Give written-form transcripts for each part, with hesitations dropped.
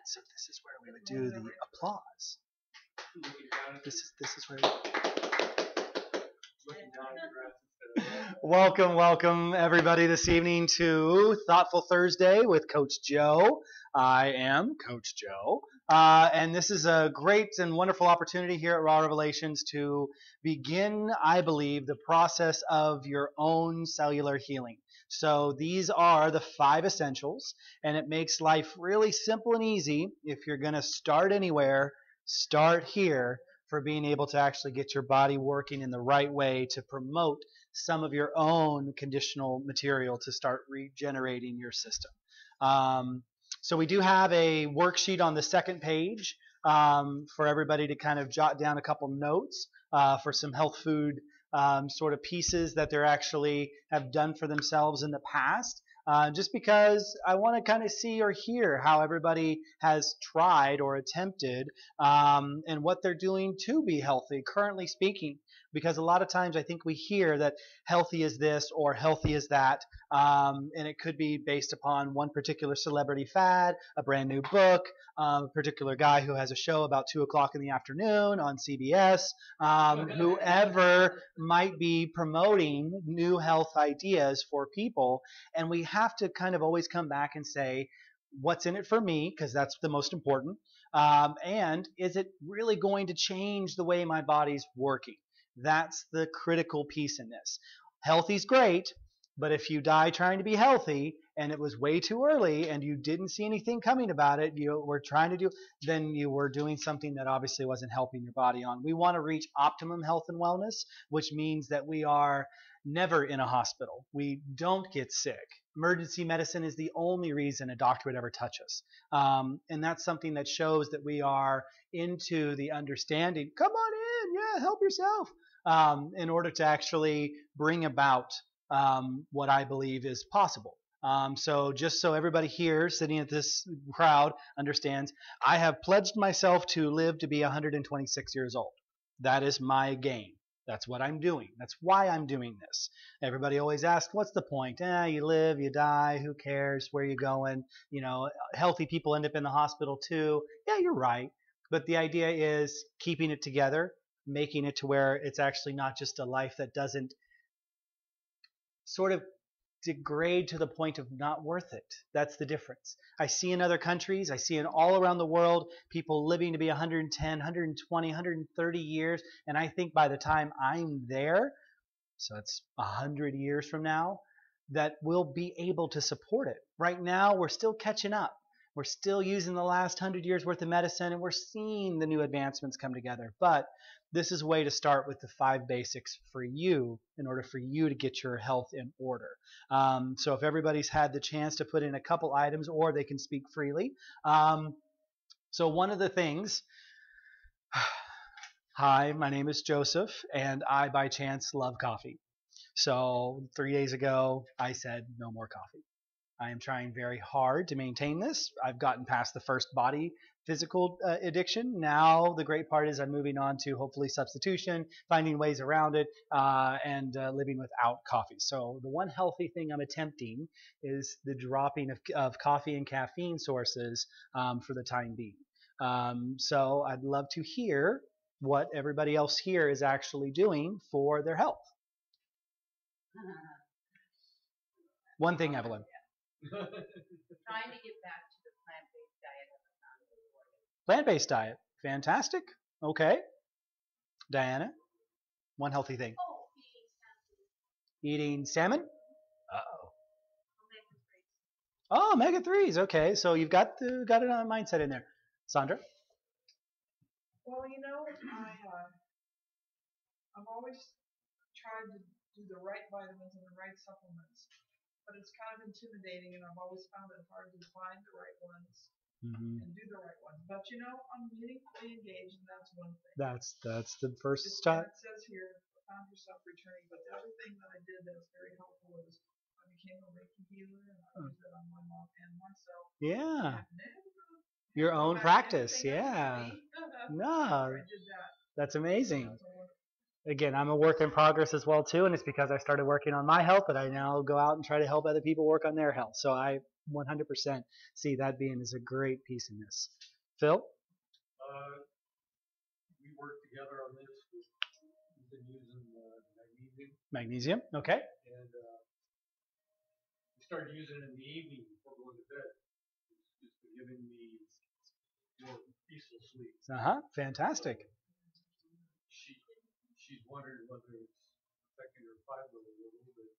So this is where we would do the applause. This is where. Welcome everybody this evening to Thoughtful Thursday with Coach Joe. I am Coach Joe, and this is a great and wonderful opportunity here at Raw Revelations to begin, I believe, the process of your own cellular healing. So these are the 5 essentials, and it makes life really simple and easy. If you're going to start anywhere, start here for being able to actually get your body working in the right way to promote some of your own conditional material to start regenerating your system. So we do have a worksheet on the second page for everybody to kind of jot down a couple notes for some health food sort of pieces that they're actually have done for themselves in the past. Just because I want to kind of see or hear how everybody has tried or attempted and what they're doing to be healthy, currently speaking. Because a lot of times I think we hear that healthy is this or healthy is that, and it could be based upon one particular celebrity fad, a brand new book, a particular guy who has a show about 2 o'clock in the afternoon on CBS, whoever might be promoting new health ideas for people. And we have to kind of always come back and say, what's in it for me? Because that's the most important. And is it really going to change the way my body's working? That's the critical piece in this. Healthy's great, but if you die trying to be healthy and it was way too early and you didn't see anything coming about it, you were trying to do, then you were doing something that obviously wasn't helping your body on. We want to reach optimum health and wellness, which means that we are never in a hospital. We don't get sick. Emergency medicine is the only reason a doctor would ever touch us. And that's something that shows that we are into the understanding, come on in, yeah, help yourself, in order to actually bring about what I believe is possible. So just so everybody here sitting at this crowd understands, I have pledged myself to live to be 126 years old. That is my game. That's what I'm doing. That's why I'm doing this. Everybody always asks, what's the point? You live, you die, who cares? Where are you going? You know, healthy people end up in the hospital too. Yeah, you're right. But the idea is keeping it together, making it to where it's actually not just a life that doesn't sort of degrade to the point of not worth it. That's the difference. I see in other countries, I see in all around the world, people living to be 110, 120, 130 years. And I think by the time I'm there, so it's 100 years from now, that we'll be able to support it. Right now, we're still catching up. We're still using the last 100 years worth of medicine, and we're seeing the new advancements come together. But this is a way to start with the 5 basics for you in order for you to get your health in order. So if everybody's had the chance to put in a couple items, or they can speak freely. So one of the things, hi, my name is Joseph, and I by chance love coffee. So 3 days ago, I said no more coffee. I am trying very hard to maintain this. I've gotten past the first body physical addiction. Now the great part is I'm moving on to hopefully substitution, finding ways around it, and living without coffee. So the one healthy thing I'm attempting is the dropping of coffee and caffeine sources for the time being. So I'd love to hear what everybody else here is actually doing for their health. One thing, Evelyn. Trying to get back to the plant-based diet. Plant-based diet. Fantastic. Okay. Diana, one healthy thing. Oh, Eating salmon? Uh-oh. Oh, omega-3s. Okay, so you've got it on a mindset in there. Sandra? Well, you know, I've always tried to do the right vitamins and the right supplements, but it's kind of intimidating, and I've always found it hard to find the right ones and do the right ones. But you know, I'm meaningfully engaged, and that's one thing. That's the first And step. it says here, found yourself returning. But the other thing that I did that was very helpful is I became a Reiki healer, and I use that on my mom and myself. Yeah. And your own practice. anything Yeah. else for me. No, I did that. that's amazing. That's a wonderful again, I'm a work in progress as well too, and it's because I started working on my health that I now go out and try to help other people work on their health. So I 100% see that being as a great piece in this. Phil? We worked together on this. We've been using magnesium. Magnesium, okay. And we started using it in the evening before going to bed. It's been giving me more peaceful sleep. Fantastic. She's wondered whether it's affecting her fiber a little bit.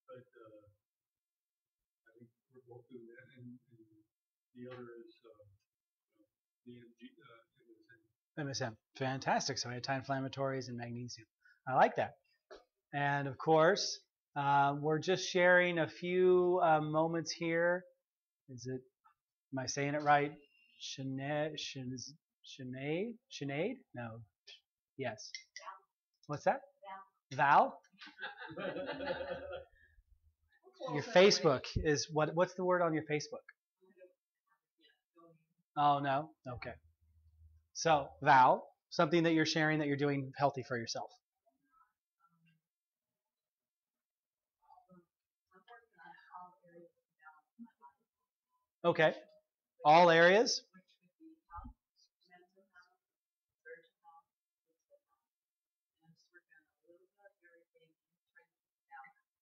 But I think we're both doing that. And the other is the MSM. Fantastic. So anti-inflammatories and magnesium. I like that. And of course, we're just sharing a few moments here. Am I saying it right? Sinead? No. Yes. What's that? Val? Your Facebook is what's the word on your Facebook? Oh, no? Okay. So, Val, something that you're sharing that you're doing healthy for yourself. Okay. All areas?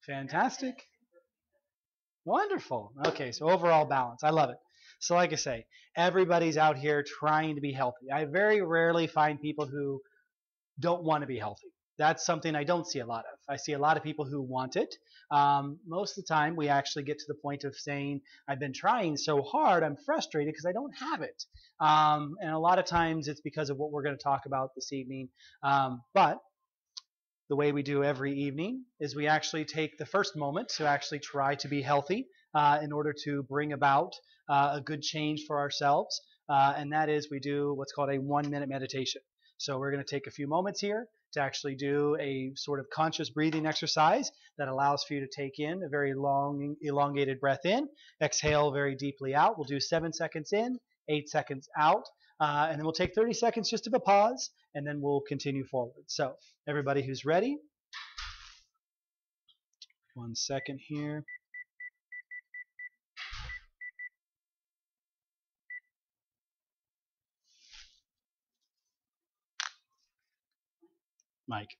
Fantastic. Wonderful. Okay, so overall balance. I love it. So like I say, everybody's out here trying to be healthy. I very rarely find people who don't want to be healthy. That's something I don't see a lot of. I see a lot of people who want it. Most of the time, we actually get to the point of saying, I've been trying so hard, I'm frustrated because I don't have it. And a lot of times it's because of what we're going to talk about this evening. But the way we do every evening is we actually take the first moment to actually try to be healthy in order to bring about a good change for ourselves. And that is we do what's called a 1-minute meditation. So we're going to take a few moments here to actually do a sort of conscious breathing exercise that allows for you to take in a very long, elongated breath in, exhale very deeply out. We'll do 7 seconds in, 8 seconds out, and then we'll take 30 seconds just of a pause, and then we'll continue forward. So everybody who's ready, 1 second here. Mike.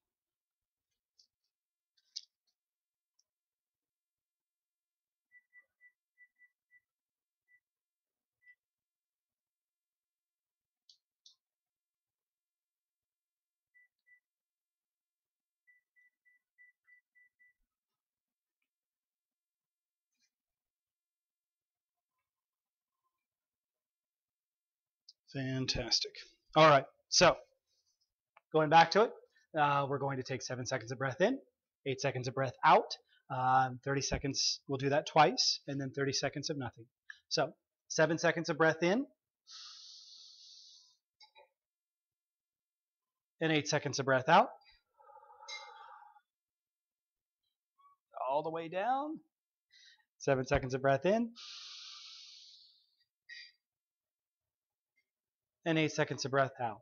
Fantastic. All right, so going back to it, we're going to take 7 seconds of breath in, 8 seconds of breath out, 30 seconds, we'll do that twice, and then 30 seconds of nothing. So 7 seconds of breath in, and 8 seconds of breath out. All the way down. 7 seconds of breath in, and 8 seconds of breath out.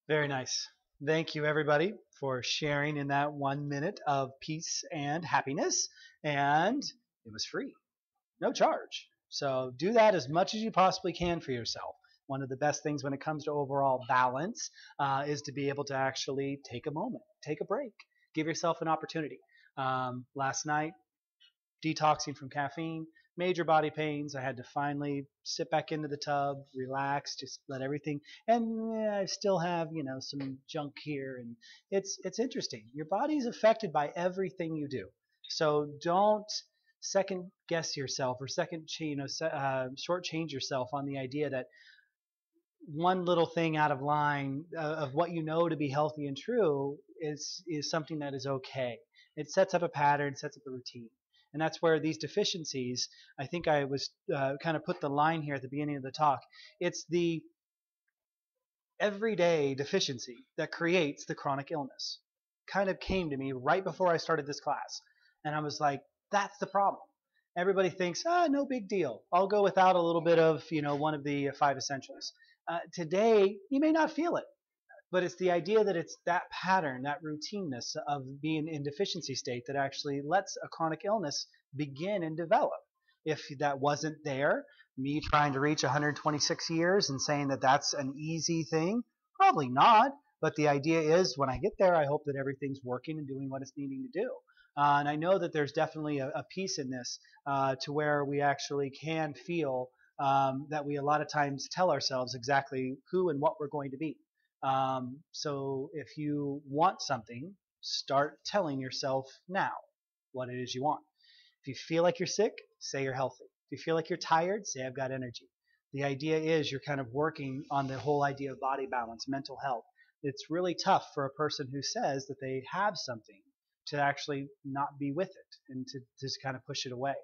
Very nice. Thank you, everybody, for sharing in that 1 minute of peace and happiness. And it was free, no charge. So do that as much as you possibly can for yourself. One of the best things when it comes to overall balance is to be able to actually take a moment, take a break, give yourself an opportunity. Last night, detoxing from caffeine, major body pains. I had to finally sit back into the tub, relax, just let everything. And I still have, some junk here, and it's interesting. Your body is affected by everything you do. So don't second guess yourself or shortchange yourself on the idea that one little thing out of line of what you know to be healthy and true is something that is okay. It sets up a pattern, sets up a routine. And that's where these deficiencies, I think I was kind of put the line here at the beginning of the talk. It's the everyday deficiency that creates the chronic illness. Kind of came to me right before I started this class. And I was like, that's the problem. Everybody thinks, no big deal. I'll go without a little bit of, one of the 5 essentials. Today, you may not feel it. But it's the idea that it's that pattern, that routineness of being in deficiency state that actually lets a chronic illness begin and develop. If that wasn't there, me trying to reach 126 years and saying that that's an easy thing, probably not. But the idea is when I get there, I hope that everything's working and doing what it's needing to do. And I know that there's definitely a piece in this to where we actually can feel that we a lot of times tell ourselves exactly who and what we're going to be. So if you want something, start telling yourself now what it is you want. If you feel like you're sick, say you're healthy. If you feel like you're tired, say I've got energy. The idea is you're kind of working on the whole idea of body balance, mental health. It's really tough for a person who says that they have something to actually not be with it and to just kind of push it away.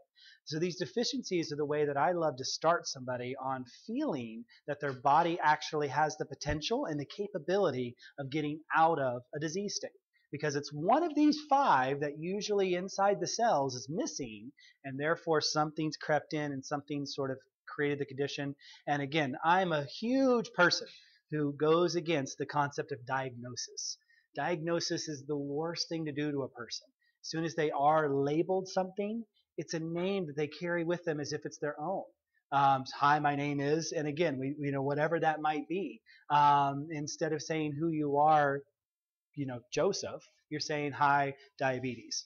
So these deficiencies are the way that I love to start somebody on feeling that their body actually has the potential and the capability of getting out of a disease state. Because it's one of these 5 that usually inside the cells is missing, and therefore something's crept in and something's sort of created the condition. And again, I'm a huge person who goes against the concept of diagnosis. Diagnosis is the worst thing to do to a person. As soon as they are labeled something, it's a name that they carry with them as if it's their own. Hi, my name is, and again, whatever that might be. Instead of saying who you are, Joseph, you're saying, hi, diabetes.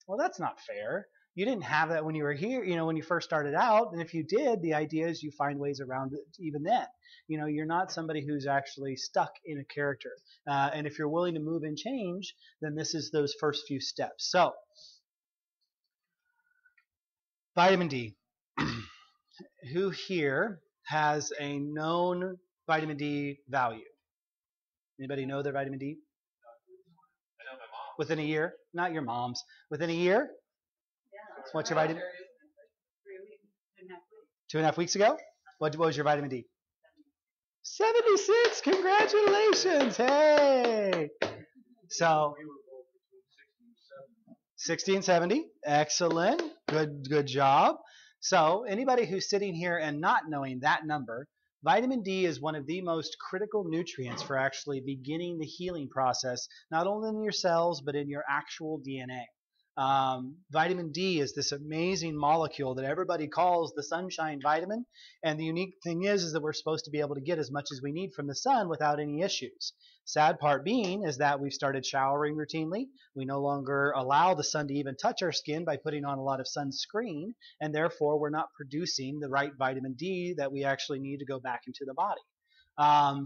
Well, that's not fair. You didn't have that when you were here, when you first started out. And if you did, the idea is you find ways around it even then. You're not somebody who's actually stuck in a character. And if you're willing to move and change, then this is those first few steps. So, vitamin D. Who here has a known vitamin D value? Anybody know their vitamin D? I know my mom. Within a year? Not your mom's. Within a year? Yeah. What's your vitamin? 3 weeks, 2.5 weeks. 2.5 weeks ago? What was your vitamin D? 76. Congratulations. Hey. So We were both between 60 60 and 70. and 70. Excellent. Good job. So anybody who's sitting here and not knowing that number, vitamin D is one of the most critical nutrients for actually beginning the healing process, not only in your cells, but in your actual DNA. Vitamin D is this amazing molecule that everybody calls the sunshine vitamin. And the unique thing is that we're supposed to be able to get as much as we need from the sun without any issues. Sad part being is that we've started showering routinely. We no longer allow the sun to even touch our skin by putting on a lot of sunscreen, and therefore we're not producing the right vitamin D that we actually need to go back into the body.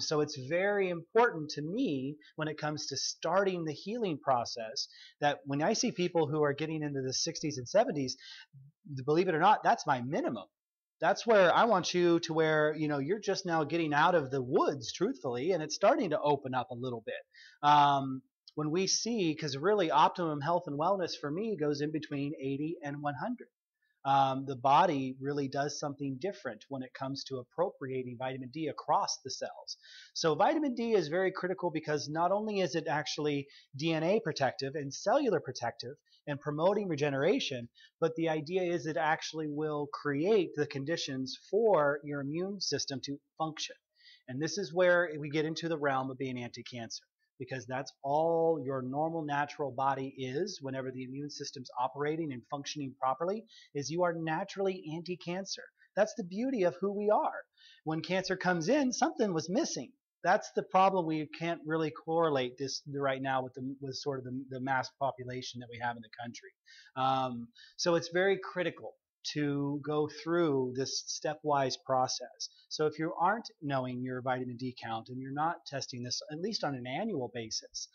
So it's very important to me when it comes to starting the healing process that when I see people who are getting into the 60s and 70s, believe it or not, that's my minimum. That's where I want you to where, you're just now getting out of the woods, truthfully, and it's starting to open up a little bit. When we see, because really optimum health and wellness for me goes in between 80 and 100. The body really does something different when it comes to appropriating vitamin D across the cells. So vitamin D is very critical because not only is it actually DNA protective and cellular protective and promoting regeneration, but the idea is it actually will create the conditions for your immune system to function. And this is where we get into the realm of being anti-cancer, because that's all your normal natural body is whenever the immune system's operating and functioning properly, is you are naturally anti-cancer. That's the beauty of who we are. When cancer comes in, something was missing. That's the problem. We can't really correlate this right now with sort of the mass population that we have in the country. So it's very critical to go through this stepwise process. So if you aren't knowing your vitamin D count and you're not testing this, at least on an annual basis,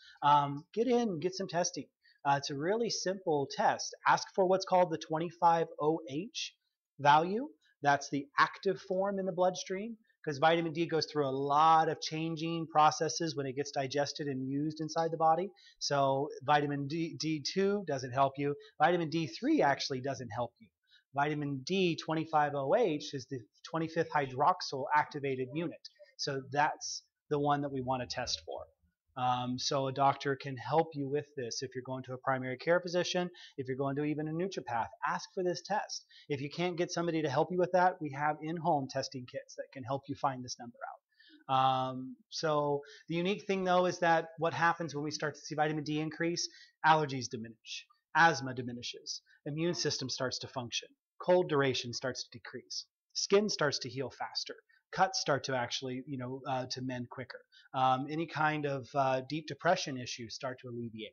get some testing. It's a really simple test. Ask for what's called the 25OH value. That's the active form in the bloodstream. because vitamin D goes through a lot of changing processes when it gets digested and used inside the body. So vitamin D2 doesn't help you. Vitamin D3 actually doesn't help you. Vitamin D25OH is the 25th hydroxyl activated unit. So that's the one that we want to test for. So a doctor can help you with this. If you're going to a primary care physician, if you're going to even a naturopath, ask for this test. If you can't get somebody to help you with that, we have in-home testing kits that can help you find this number out. So the unique thing though is that what happens when we start to see vitamin D increase, allergies diminish, asthma diminishes, immune system starts to function, cold duration starts to decrease, skin starts to heal faster, cuts start to actually, to mend quicker. Any kind of deep depression issues start to alleviate.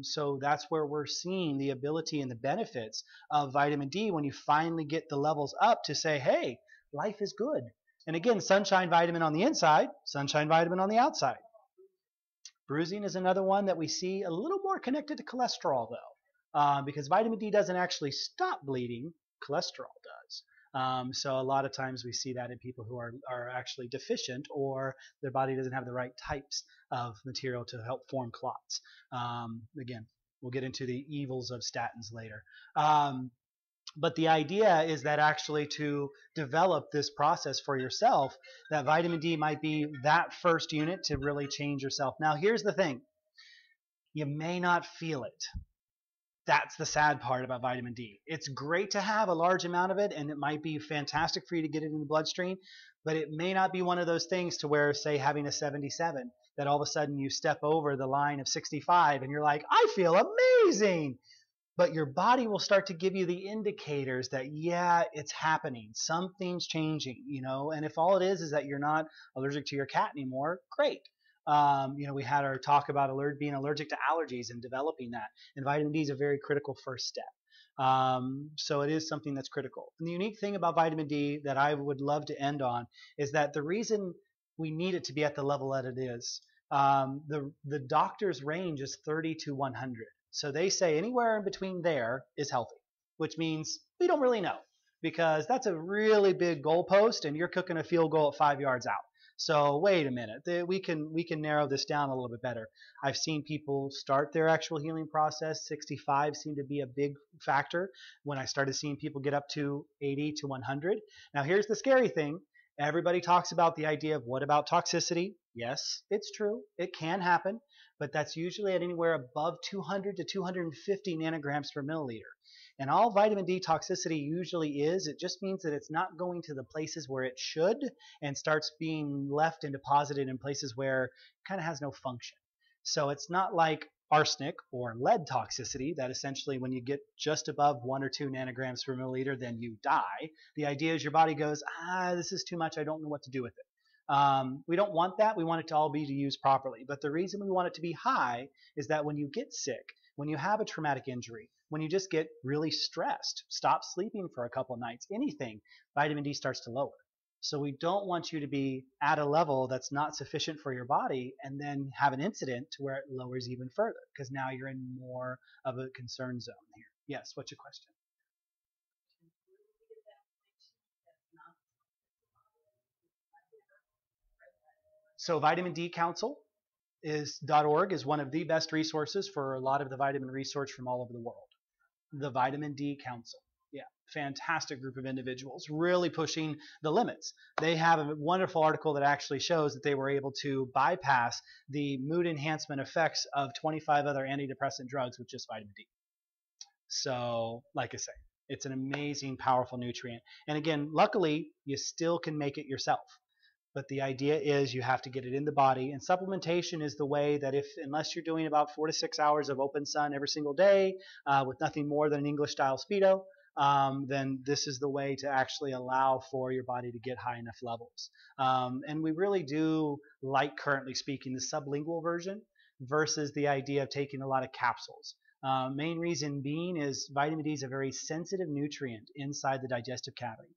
So that's where we're seeing the ability and the benefits of vitamin D when you finally get the levels up to say, hey, life is good. And again, sunshine vitamin on the inside, sunshine vitamin on the outside. Bruising is another one that we see a little more connected to cholesterol though, because vitamin D doesn't actually stop bleeding, cholesterol does. So a lot of times we see that in people who are actually deficient or their body doesn't have the right types of material to help form clots. Again, we'll get into the evils of statins later. But the idea is that actually to develop this process for yourself, that vitamin D might be that first unit to really change yourself. Now, here's the thing. You may not feel it. That's the sad part about vitamin D. It's great to have a large amount of it, and it might be fantastic for you to get it in the bloodstream, but it may not be one of those things to where, say, having a 77, that all of a sudden you step over the line of 65 and you're like, I feel amazing. But your body will start to give you the indicators that, yeah, it's happening. Something's changing, and if all it is that you're not allergic to your cat anymore, great. We had our talk about being allergic to allergies and developing that. And vitamin D is a very critical first step. So it is something that's critical. And the unique thing about vitamin D that I would love to end on is that the reason we need it to be at the level that it is, the doctor's range is 30 to 100. So they say anywhere in between there is healthy, which means we don't really know, because that's a really big goalpost and you're cooking a field goal at 5 yards out. So wait a minute, we can narrow this down a little bit better. I've seen people start their actual healing process. 65 seemed to be a big factor when I started seeing people get up to 80 to 100. Now here's the scary thing. Everybody talks about the idea of what about toxicity? Yes, it's true. It can happen, but that's usually at anywhere above 200 to 250 nanograms per milliliter. And all vitamin D toxicity usually is, it just means that it's not going to the places where it should and starts being left and deposited in places where it kind of has no function. So it's not like arsenic or lead toxicity that essentially when you get just above 1 or 2 nanograms per milliliter, then you die. The idea is your body goes, this is too much, I don't know what to do with it. We don't want that. We want it to all be used properly. But the reason we want it to be high is that when you get sick, when you have a traumatic injury, when you just get really stressed, stop sleeping for a couple nights, anything, vitamin D starts to lower. So we don't want you to be at a level that's not sufficient for your body and then have an incident to where it lowers even further, because now you're in more of a concern zone here. Yes, what's your question? So Vitamin D Council .org is one of the best resources for a lot of the vitamin research from all over the world. The Vitamin D Council. Yeah, fantastic group of individuals really pushing the limits. They have a wonderful article that actually shows that they were able to bypass the mood enhancement effects of 25 other antidepressant drugs with just vitamin D. So, like I say, it's an amazing, powerful nutrient. And again, luckily, you still can make it yourself. But the idea is you have to get it in the body, and supplementation is the way that unless you're doing about 4 to 6 hours of open sun every single day with nothing more than an English style Speedo, then this is the way to actually allow for your body to get high enough levels. And we really do like, currently speaking, the sublingual version versus the idea of taking a lot of capsules. Main reason being is vitamin D is a very sensitive nutrient inside the digestive cavity.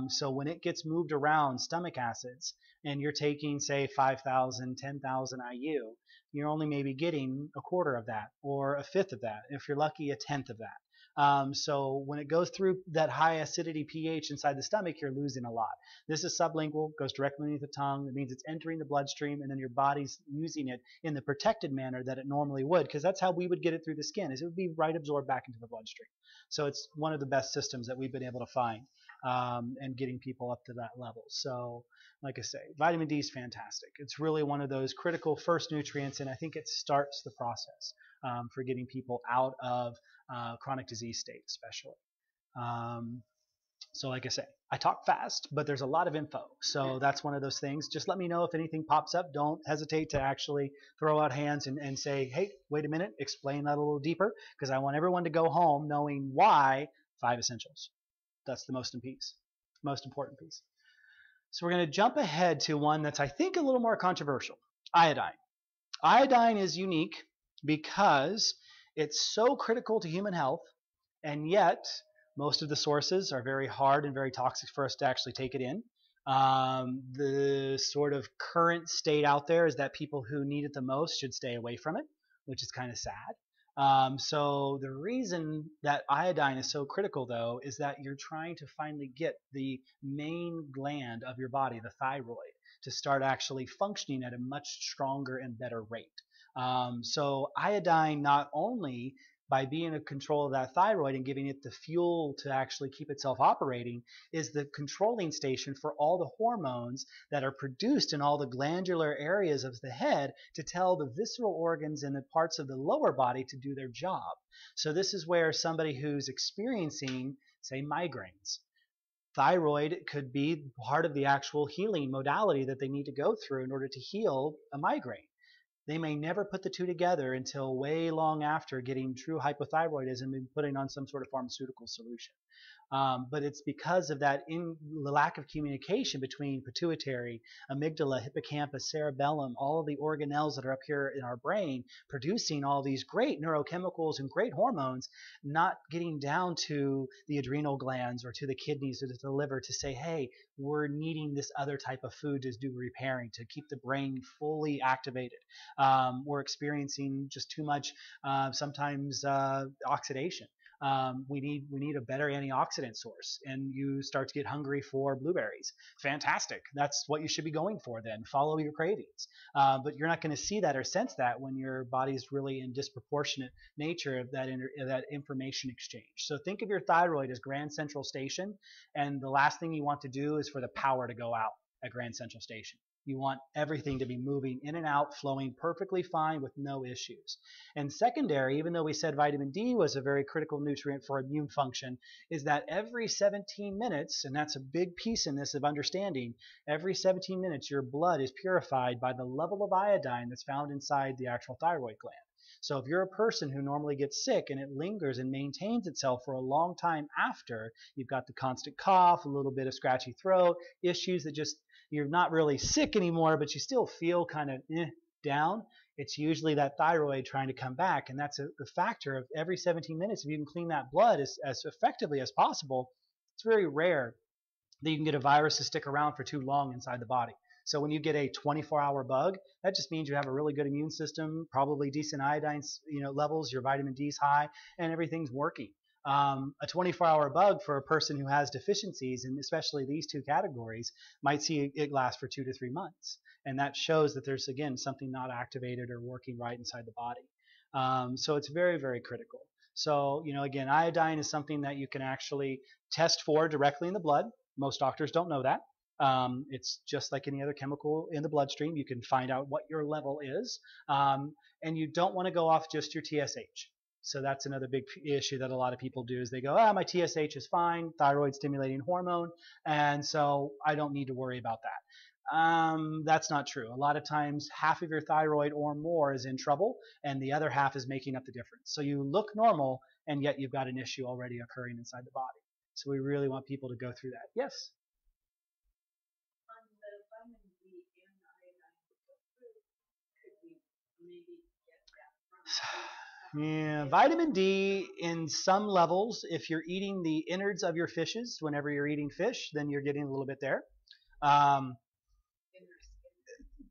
So when it gets moved around stomach acids and you're taking, say, 5,000, 10,000 IU, you're only maybe getting a quarter of that or a fifth of that. If you're lucky, a tenth of that. So when it goes through that high acidity pH inside the stomach, you're losing a lot. This is sublingual, goes directly into the tongue. It means it's entering the bloodstream, and then your body's using it in the protected manner that it normally would, because that's how we would get it through the skin, is it would be right absorbed back into the bloodstream. So it's one of the best systems that we've been able to find, and getting people up to that level. So like I say, vitamin D is fantastic. It's really one of those critical first nutrients, and I think it starts the process for getting people out of chronic disease state especially. So like I say, I talk fast, but there's a lot of info. So that's one of those things. Just let me know if anything pops up. Don't hesitate to actually throw out hands and say, hey, wait a minute, explain that a little deeper, because I want everyone to go home knowing why 5 essentials. That's the most important piece. So we're going to jump ahead to one that's, I think, a little more controversial, iodine. Iodine is unique because it's so critical to human health, and yet most of the sources are very hard and very toxic for us to actually take it in. The sort of current state out there is that people who need it the most should stay away from it, which is kind of sad. So the reason that iodine is so critical, though, is that you're trying to finally get the main gland of your body, the thyroid, to start actually functioning at a much stronger and better rate. So iodine, not only by being in control of that thyroid and giving it the fuel to actually keep itself operating, is the controlling station for all the hormones that are produced in all the glandular areas of the head to tell the visceral organs and the parts of the lower body to do their job. So this is where somebody who's experiencing, say, migraines, thyroid could be part of the actual healing modality that they need to go through in order to heal a migraine. They may never put the two together until way long after getting true hypothyroidism and putting on some sort of pharmaceutical solution. But it's because of that the lack of communication between pituitary, amygdala, hippocampus, cerebellum, all of the organelles that are up here in our brain producing all these great neurochemicals and great hormones, not getting down to the adrenal glands or to the kidneys or to the liver to say, hey, we're needing this other type of food to do repairing, to keep the brain fully activated. We're experiencing just too much, sometimes oxidation. We need a better antioxidant source, and you start to get hungry for blueberries. Fantastic. That's what you should be going for then. Follow your cravings. But you're not going to see that or sense that when your body's really in disproportionate nature of that information exchange. So think of your thyroid as Grand Central Station, and the last thing you want to do is for the power to go out at Grand Central Station. You want everything to be moving in and out, flowing perfectly fine with no issues. And secondary, even though we said vitamin D was a very critical nutrient for immune function, is that every 17 minutes, and that's a big piece in this of understanding, every 17 minutes your blood is purified by the level of iodine that's found inside the actual thyroid gland. So if you're a person who normally gets sick and it lingers and maintains itself for a long time after, you've got the constant cough, a little bit of scratchy throat, issues that just, you're not really sick anymore, but you still feel kind of down, it's usually that thyroid trying to come back. And that's a factor of every 17 minutes. If you can clean that blood as effectively as possible, it's very rare that you can get a virus to stick around for too long inside the body. So when you get a 24-hour bug, that just means you have a really good immune system, probably decent iodine levels, your vitamin D's high, and everything's working. A 24-hour bug for a person who has deficiencies, and especially these two categories, might see it last for 2 to 3 months. And that shows that there's, again, something not activated or working right inside the body. So it's very, very critical. So, again, iodine is something that you can actually test for directly in the blood. Most doctors don't know that. It's just like any other chemical in the bloodstream. You can find out what your level is. And you don't want to go off just your TSH. So that's another big issue that a lot of people do, is they go, my TSH is fine, thyroid stimulating hormone, and so I don't need to worry about that. That's not true. A lot of times half of your thyroid or more is in trouble, and the other half is making up the difference. So you look normal, and yet you've got an issue already occurring inside the body. So we really want people to go through that. Yes? On the vitamin D and iodine food, could we maybe get that from Yeah, vitamin D in some levels, if you're eating the innards of your fishes, whenever you're eating fish, then you're getting a little bit there.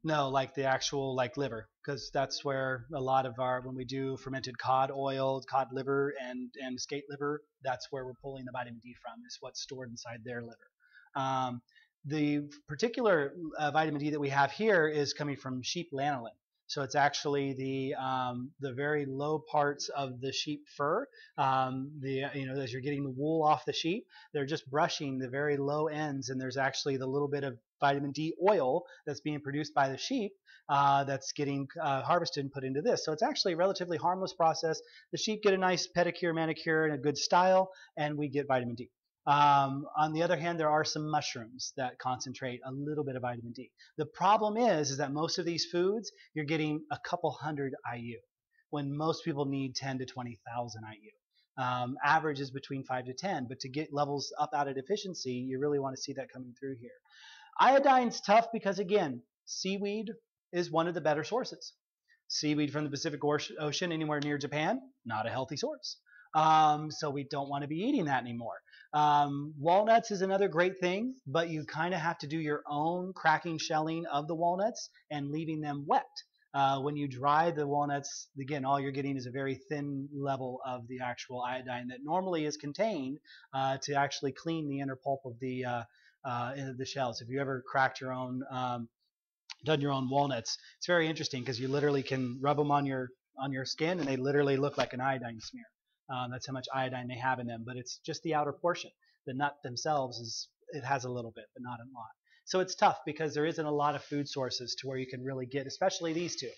No, like the actual like liver, because that's where a lot of our when we do fermented cod oil, cod liver, and skate liver, that's where we're pulling the vitamin D from. Is what's stored inside their liver. Um, the particular vitamin D that we have here is coming from sheep lanolin. So it's actually the very low parts of the sheep fur. As you're getting the wool off the sheep, they're just brushing the very low ends, and there's actually the little bit of vitamin D oil that's being produced by the sheep that's getting harvested and put into this. So it's actually a relatively harmless process. The sheep get a nice pedicure, manicure in a good style, and we get vitamin D. On the other hand, there are some mushrooms that concentrate a little bit of vitamin D. The problem is that most of these foods, you're getting a couple hundred IU, when most people need 10 to 20,000 IU. Average is between 5 to 10, but to get levels up out of deficiency, you really want to see that coming through here. Iodine's tough because, again, seaweed is one of the better sources. Seaweed from the Pacific Ocean anywhere near Japan, not a healthy source. So we don't want to be eating that anymore. Walnuts is another great thing, but you kind of have to do your own cracking shelling of the walnuts and leaving them wet. When you dry the walnuts, again, all you're getting is a very thin level of the actual iodine that normally is contained to actually clean the inner pulp of the shells. If you ever cracked your own, done your own walnuts, it's very interesting because you literally can rub them on your skin and they literally look like an iodine smear. That's how much iodine they have in them, but it's just the outer portion. The nut themselves it has a little bit, but not a lot. So it's tough because there isn't a lot of food sources to where you can really get, especially these two.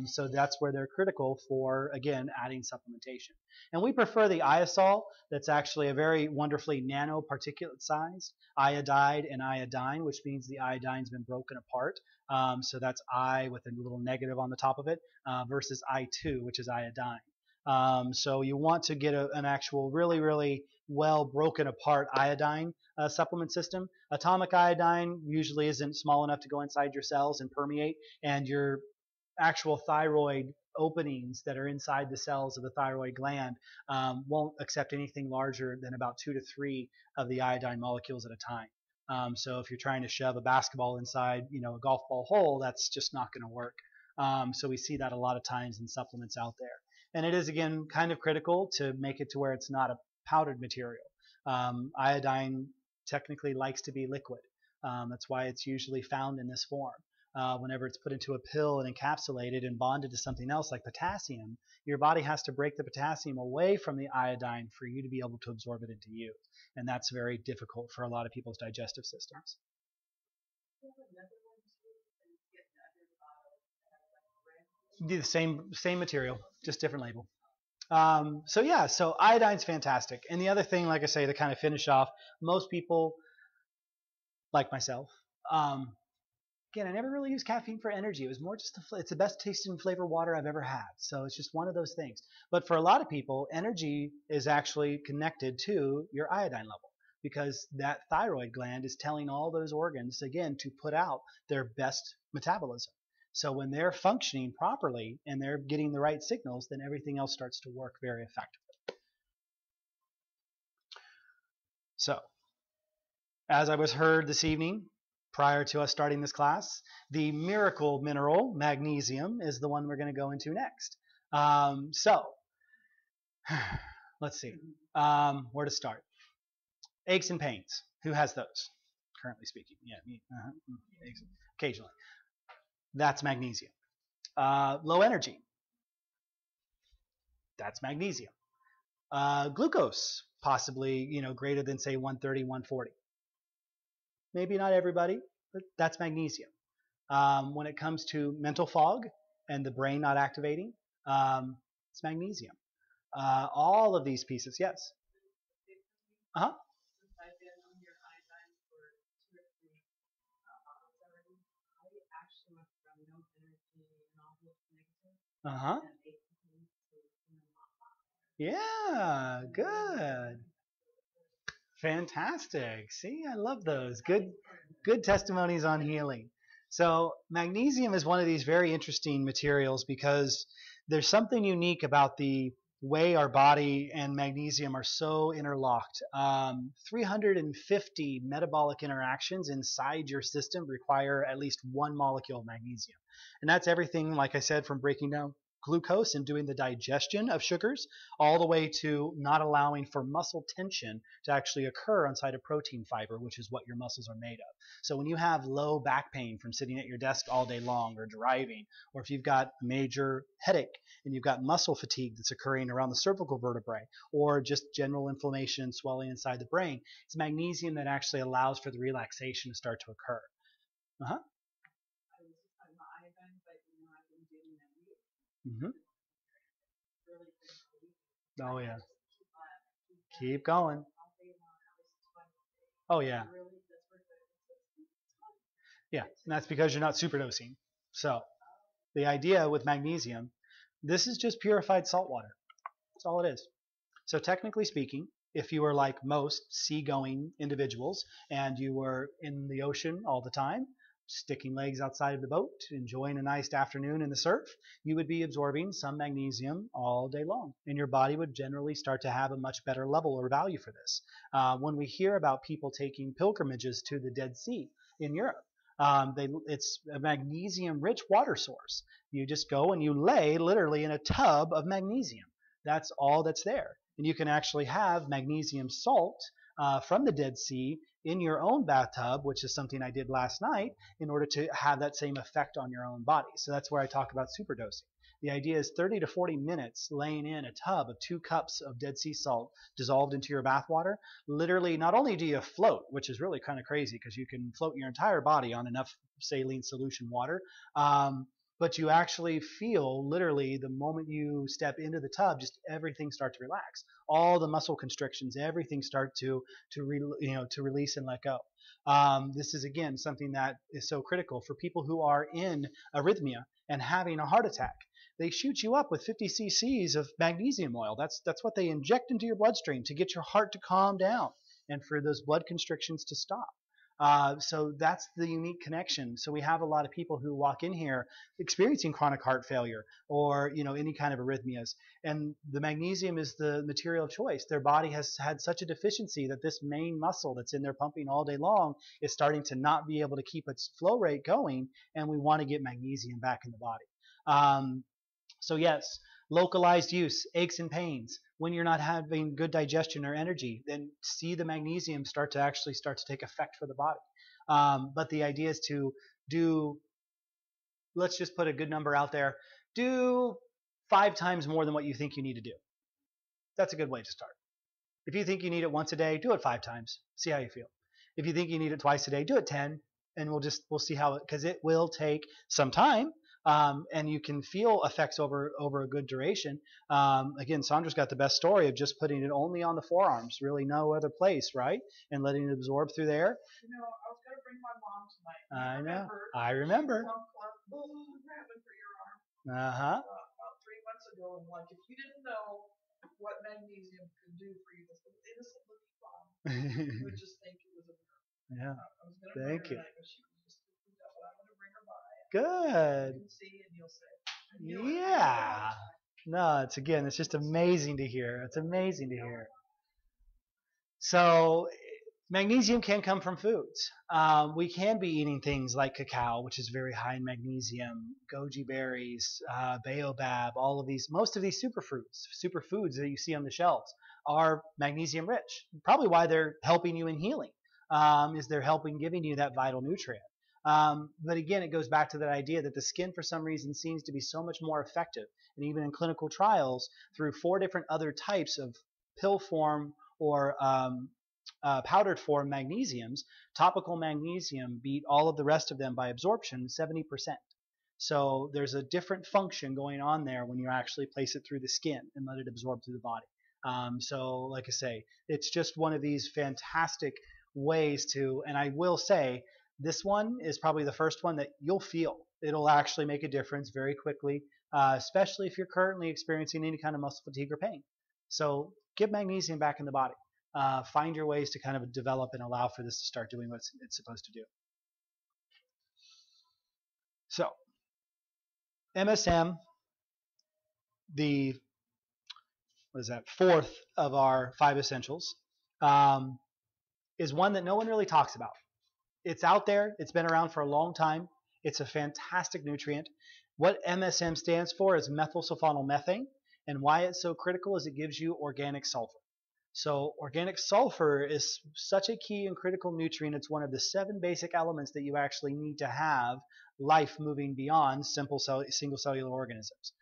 So that's where they're critical for, again, adding supplementation. And we prefer the iosol. That's actually a very wonderfully nanoparticulate size, iodide and iodine, which means the iodine's been broken apart. So that's I with a little negative on the top of it versus I2, which is iodine. So you want to get an actual really, really well broken apart iodine supplement system. Atomic iodine usually isn't small enough to go inside your cells and permeate, and your actual thyroid openings that are inside the cells of the thyroid gland won't accept anything larger than about 2 to 3 of the iodine molecules at a time. So if you're trying to shove a basketball inside, a golf ball hole, that's just not going to work. So we see that a lot of times in supplements out there. And it is, again, kind of critical to make it to where it's not a powdered material. Iodine technically likes to be liquid. That's why it's usually found in this form. Whenever it's put into a pill and encapsulated and bonded to something else like potassium, your body has to break the potassium away from the iodine for you to be able to absorb it into you. And that's very difficult for a lot of people's digestive systems. The same material, just different label. So iodine's fantastic. And the other thing, like I say, to kind of finish off, most people, like myself, again, I never really used caffeine for energy. It was more just it's the best tasting flavor water I've ever had. So it's just one of those things. But for a lot of people, energy is actually connected to your iodine level, because that thyroid gland is telling all those organs, again, to put out their best metabolism. So when they're functioning properly and they're getting the right signals, then everything else starts to work very effectively. So, as I was heard this evening, prior to us starting this class, the miracle mineral, magnesium, is the one we're going to go into next. Let's see. Where to start? Aches and pains. Who has those? Currently speaking. Yeah, me. Occasionally. That's magnesium. Low energy. That's magnesium. Glucose, possibly, greater than, say, 130, 140. Maybe not everybody, but that's magnesium. When it comes to mental fog and the brain not activating, it's magnesium. All of these pieces, yes. Uh-huh. Uh-huh. Yeah, good. Fantastic. See, I love those. Good testimonies on healing. So magnesium is one of these very interesting materials because there's something unique about the way our body and magnesium are so interlocked. 350 metabolic interactions inside your system require at least one molecule of magnesium. And that's everything, like I said, from breaking down glucose and doing the digestion of sugars, all the way to not allowing for muscle tension to actually occur inside a protein fiber, which is what your muscles are made of. So when you have low back pain from sitting at your desk all day long or driving, or if you've got a major headache and you've got muscle fatigue that's occurring around the cervical vertebrae, or just general inflammation and swelling inside the brain, it's magnesium that actually allows for the relaxation to start to occur. Uh-huh. I was just talking about iodine, but you know, I've been doing that week. Mm-hmm. Really good sleep. Oh, yeah. Keep Keep going. all day long. I was twice. Oh, yeah. Really, that's where the Yeah, and that's because you're not superdosing. So the idea with magnesium, this is just purified salt water. That's all it is. So technically speaking, if you were like most seagoing individuals and you were in the ocean all the time, sticking legs outside of the boat, enjoying a nice afternoon in the surf, you would be absorbing some magnesium all day long. And your body would generally start to have a much better level or value for this. When we hear about people taking pilgrimages to the Dead Sea in Europe, it's a magnesium-rich water source. You just go and you lay literally in a tub of magnesium. That's all that's there. And you can actually have magnesium salt from the Dead Sea in your own bathtub, which is something I did last night, in order to have that same effect on your own body. So that's where I talk about superdosing. The idea is 30 to 40 minutes laying in a tub of 2 cups of Dead Sea salt dissolved into your bath water. Literally, not only do you float, which is really kind of crazy because you can float your entire body on enough saline solution water, but you actually feel literally the moment you step into the tub, just everything start to relax. All the muscle constrictions, everything start to release and let go. This is again something that is so critical for people who are in arrhythmia and having a heart attack. They shoot you up with 50 cc's of magnesium oil. That's what they inject into your bloodstream to get your heart to calm down and for those blood constrictions to stop. So that's the unique connection. So we have a lot of people who walk in here experiencing chronic heart failure or any kind of arrhythmias, and the magnesium is the material of choice. Their body has had such a deficiency that this main muscle that's in there pumping all day long is starting to not be able to keep its flow rate going, and we want to get magnesium back in the body. So yes, localized use, aches and pains. When you're not having good digestion or energy, then see the magnesium start to take effect for the body. But the idea is to do, let's just put a good number out there, do 5 times more than what you think you need to do. That's a good way to start. If you think you need it once a day, do it 5 times. See how you feel. If you think you need it twice a day, do it 10, and we'll see how because it will take some time. And you can feel effects over a good duration. Again, Sandra's got the best story of just putting it only on the forearms, really no other place, right? And letting it absorb through there. You know, I was going to bring my mom tonight. I know. I remember. Grabbing for your arm. Uh-huh. About 3 months ago, and like, if you didn't know what magnesium could do for you, this little innocent looking mom, you would just think it was a miracle. Yeah. I was going to bring Thank her you. tonight, but she was just too freaked out, but I'm going to bring her by. Good. You can see and you'll say, I knew it. Yeah. No, it's just amazing to hear. It's amazing to hear. So magnesium can come from foods. We can be eating things like cacao, which is very high in magnesium, goji berries, baobab, all of these, most of these superfoods that you see on the shelves are magnesium rich. Probably why they're helping you in healing, is they're helping giving you that vital nutrient. But again, it goes back to that idea that the skin, for some reason, seems to be so much more effective. And even in clinical trials, through 4 different other types of pill form or powdered form magnesiums, topical magnesium beat all of the rest of them by absorption 70%. So there's a different function going on there when you actually place it through the skin and let it absorb through the body. So like I say, it's just one of these fantastic ways to, and I will say, this one is probably the first one that you'll feel. It'll actually make a difference very quickly, especially if you're currently experiencing any kind of muscle fatigue or pain. So get magnesium back in the body. Find your ways to kind of develop and allow for this to start doing what it's supposed to do. So MSM, the what is that, fourth of our 5 essentials, um, is one that no one really talks about. It's out there. It's been around for a long time. It's a fantastic nutrient. What MSM stands for is methylsulfonylmethane, and why it's so critical is it gives you organic sulfur. So organic sulfur is such a key and critical nutrient. It's one of the 7 basic elements that you actually need to have life moving beyond single cellular organisms.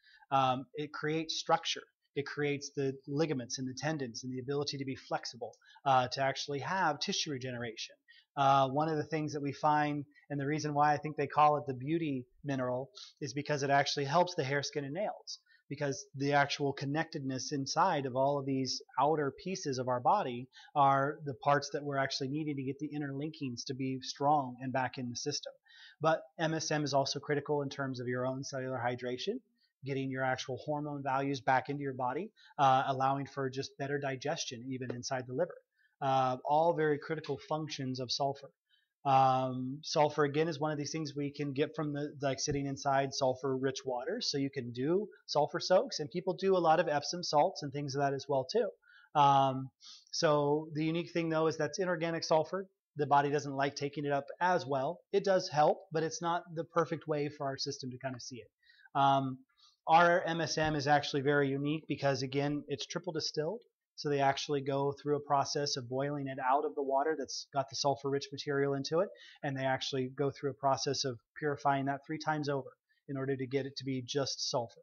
It creates structure. It creates the ligaments and the tendons and the ability to be flexible, to actually have tissue regeneration. One of the things that we find, and the reason why I think they call it the beauty mineral, is because it actually helps the hair, skin, and nails. Because the actual connectedness inside of all of these outer pieces of our body are the parts that we're actually needing to get the interlinkings to be strong and back in the system. But MSM is also critical in terms of your own cellular hydration, getting your actual hormone values back into your body, allowing for just better digestion even inside the liver. All very critical functions of sulfur. Sulfur again is one of these things we can get from like sitting inside sulfur rich water, so you can do sulfur soaks, and people do a lot of Epsom salts and things of that as well too. So the unique thing though is that's inorganic sulfur. The body doesn't like taking it up as well. It does help, but it's not the perfect way for our system to kind of see it. Our MSM is actually very unique because again it's triple distilled. So they actually go through a process of boiling it out of the water that's got the sulfur-rich material into it, and they actually go through a process of purifying that 3 times over in order to get it to be just sulfur.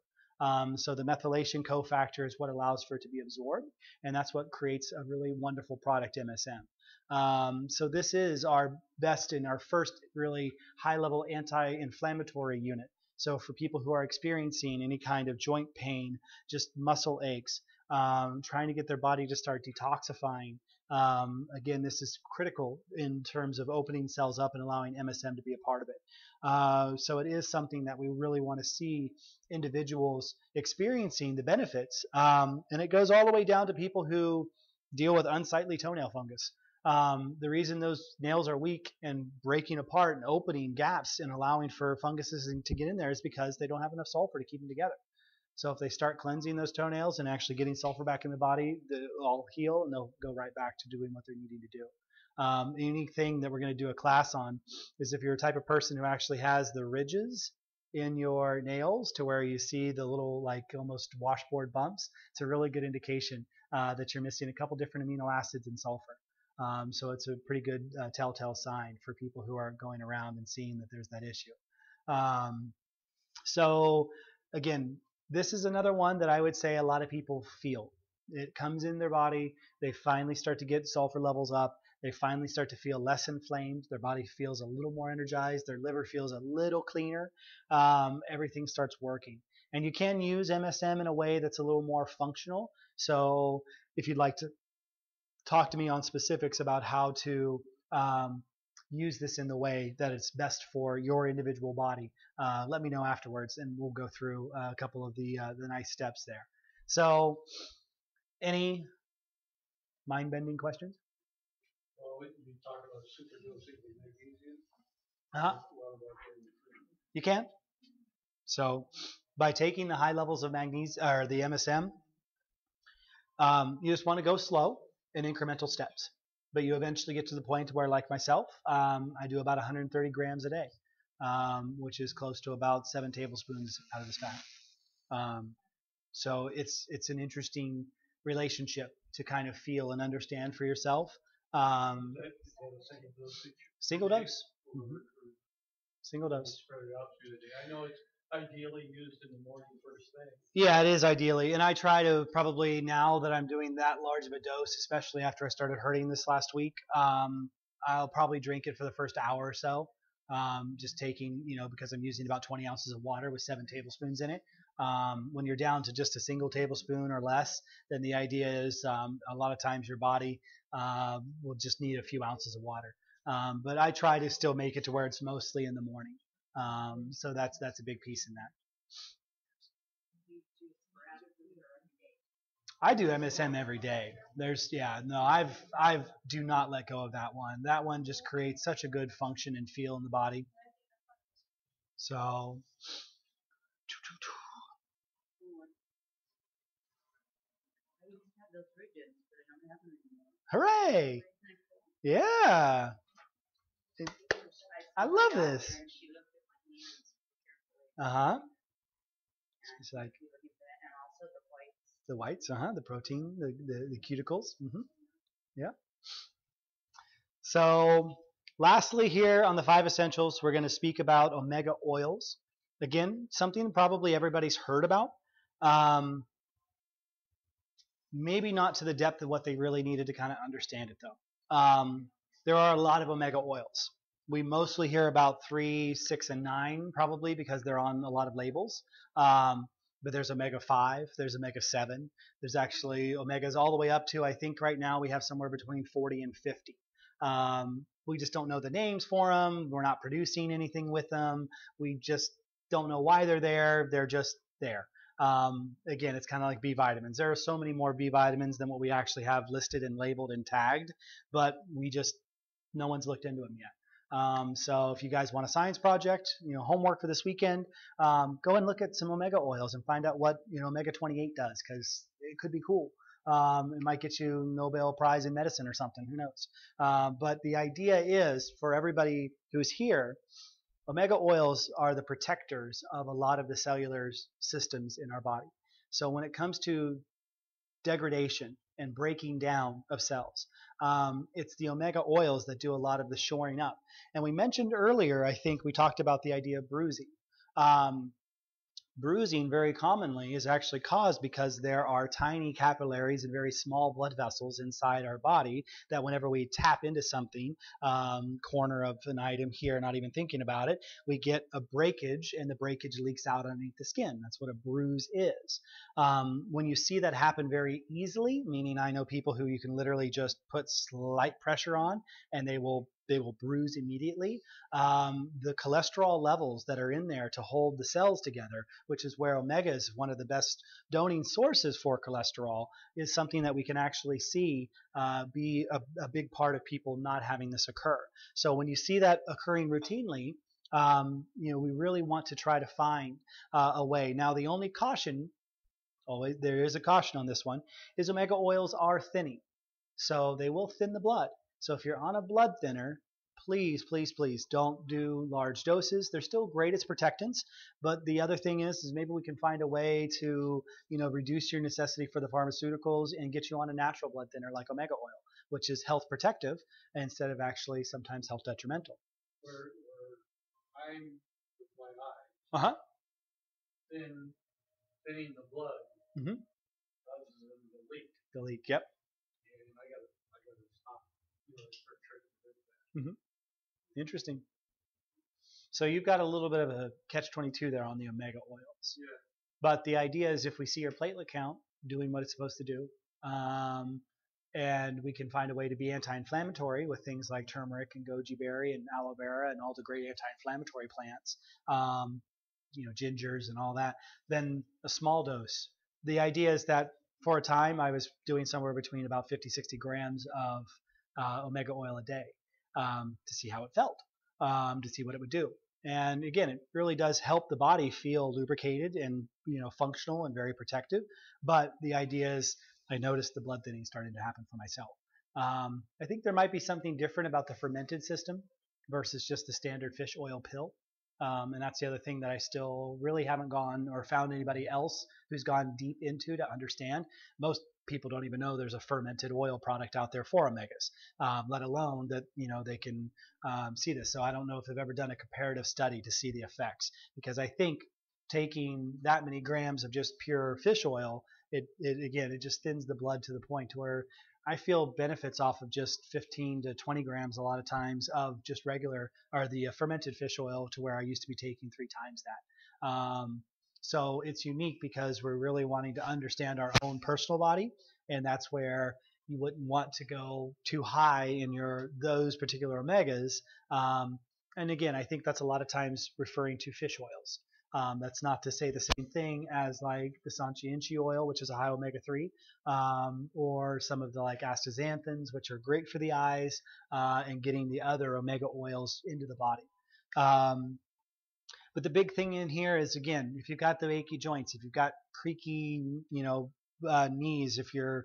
So the methylation cofactor is what allows for it to be absorbed, and that's what creates a really wonderful product, MSM. So this is our best and our first really high-level anti-inflammatory unit. So for people who are experiencing any kind of joint pain, just muscle aches, trying to get their body to start detoxifying. Again, this is critical in terms of opening cells up and allowing MSM to be a part of it. So it is something that we really want to see individuals experiencing the benefits. And it goes all the way down to people who deal with unsightly toenail fungus. The reason those nails are weak and breaking apart and opening gaps and allowing for funguses to get in there is because they don't have enough sulfur to keep them together. So if they start cleansing those toenails and actually getting sulfur back in the body, they'll all heal and they'll go right back to doing what they're needing to do. The unique thing that we're going to do a class on is if you're a type of person who actually has the ridges in your nails to where you see the little like almost washboard bumps, it's a really good indication that you're missing a couple different amino acids and sulfur. So it's a pretty good telltale sign for people who are going around and seeing that there's that issue. So again, this is another one that I would say a lot of people feel. It comes in their body. They finally start to get sulfur levels up. They finally start to feel less inflamed. Their body feels a little more energized. Their liver feels a little cleaner. Everything starts working. And you can use MSM in a way that's a little more functional. So if you'd like to talk to me on specifics about how to use this in the way that it's best for your individual body, let me know afterwards, and we'll go through a couple of the nice steps there. So, any mind-bending questions? Well, we talked about superdosing of magnesium. You can. So, by taking the high levels of magnesium or the MSM, you just want to go slow in incremental steps. But you eventually get to the point where, like myself, I do about 130 grams a day, which is close to about 7 tablespoons out of this fat. So it's an interesting relationship to kind of feel and understand for yourself. Single dose. Mm-hmm. Single dose. Spread it out through the day. I know it's ideally used in the morning first thing. Yeah, it is ideally, and I try to probably, now that I'm doing that large of a dose, especially after I started hurting this last week, I'll probably drink it for the first hour or so, just taking, because I'm using about 20 ounces of water with 7 tablespoons in it. When you're down to just a single tablespoon or less, then the idea is a lot of times your body will just need a few ounces of water. But I try to still make it to where it's mostly in the morning. So that's a big piece in that. I do MSM every day. I do not let go of that one. That one just creates such a good function and feel in the body. So, have them anymore. Hooray! Isn't that cool? Yeah. I saw love my doctor this. And she looked at my hands carefully. Uh-huh. And It's like we looked at that, and also the whites. the whites, the protein, the cuticles. Yeah. So lastly here on the 5 essentials, we're going to speak about omega oils. Again, something probably everybody's heard about. Maybe not to the depth of what they really needed to kind of understand it though. There are a lot of omega oils. We mostly hear about 3, 6, and 9 probably because they're on a lot of labels. But there's omega-5, there's omega-7. There's actually omegas all the way up to, I think right now we have somewhere between 40 and 50. We just don't know the names for them. We're not producing anything with them. We just don't know why they're there. They're just there. Again, it's kind of like B vitamins. There are so many more B vitamins than what we actually have listed and labeled and tagged, but no one's looked into them yet. So if you guys want a science project, homework for this weekend, go and look at some omega oils and find out what omega-28 does, because it could be cool. It might get you Nobel Prize in medicine or something. Who knows? But the idea is for everybody who's here, omega oils are the protectors of a lot of the cellular systems in our body. So when it comes to degradation and breaking down of cells, it's the omega oils that do a lot of the shoring up. And we mentioned earlier, I think we talked about the idea of bruising. Bruising very commonly is actually caused because there are tiny capillaries and very small blood vessels inside our body that whenever we tap into something, corner of an item here, not even thinking about it, we get a breakage and the breakage leaks out underneath the skin. That's what a bruise is. When you see that happen very easily, meaning I know people who you can literally just put slight pressure on and they will bruise immediately. The cholesterol levels that are in there to hold the cells together, which is where omega is one of the best doning sources for cholesterol, is something that we can actually see be a big part of people not having this occur. So when you see that occurring routinely, we really want to try to find a way. Now, the only caution, always there is a caution on this one, is omega oils are thinning. So they will thin the blood. So if you're on a blood thinner, please, please, please don't do large doses. They're still great as protectants, but the other thing is maybe we can find a way to, reduce your necessity for the pharmaceuticals and get you on a natural blood thinner like omega oil, which is health protective instead of actually sometimes health detrimental. Where I'm with my eye, Uh-huh. thinning the blood Mm-hmm. causes them to leak. The leak, yep. And I gotta stop, start treating that. Interesting. So you've got a little bit of a catch-22 there on the omega oils. Yeah. But the idea is if we see your platelet count doing what it's supposed to do, and we can find a way to be anti-inflammatory with things like turmeric and goji berry and aloe vera and all the great anti-inflammatory plants, gingers and all that, then a small dose. The idea is that for a time I was doing somewhere between about 50, 60 grams of omega oil a day to see how it felt, to see what it would do. And again, it really does help the body feel lubricated and functional and very protective. But the idea is, I noticed the blood thinning starting to happen for myself. I think there might be something different about the fermented system versus just the standard fish oil pill. And that's the other thing that I still really haven't gone or found anybody else who's gone deep into to understand. Most people don't even know there's a fermented oil product out there for omegas, let alone that they can see this. So I don't know if they've ever done a comparative study to see the effects, because I think taking that many grams of just pure fish oil, it just thins the blood to the point to where I feel benefits off of just 15 to 20 grams a lot of times of just regular or the fermented fish oil, to where I used to be taking 3 times that. So it's unique because we're really wanting to understand our own personal body, and that's where you wouldn't want to go too high in those particular omegas. And again, I think that's a lot of times referring to fish oils. That's not to say the same thing as like the Sanchi oil, which is a high omega-3, or some of the like astaxanthins, which are great for the eyes, and getting the other omega oils into the body. But the big thing in here is, again, if you've got the achy joints, if you've got creaky, knees. If you're,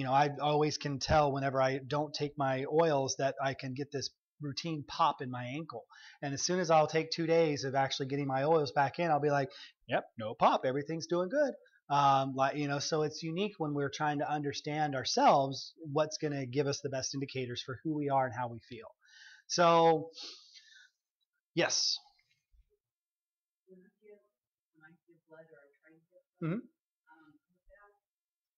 I always can tell whenever I don't take my oils that I can get this routine pop in my ankle. And as soon as I'll take 2 days of actually getting my oils back in, I'll be like, yep, no pop, everything's doing good. So it's unique when we're trying to understand ourselves what's going to give us the best indicators for who we are and how we feel. So, yes. When I give blood or I try to give blood, Mm-hmm. without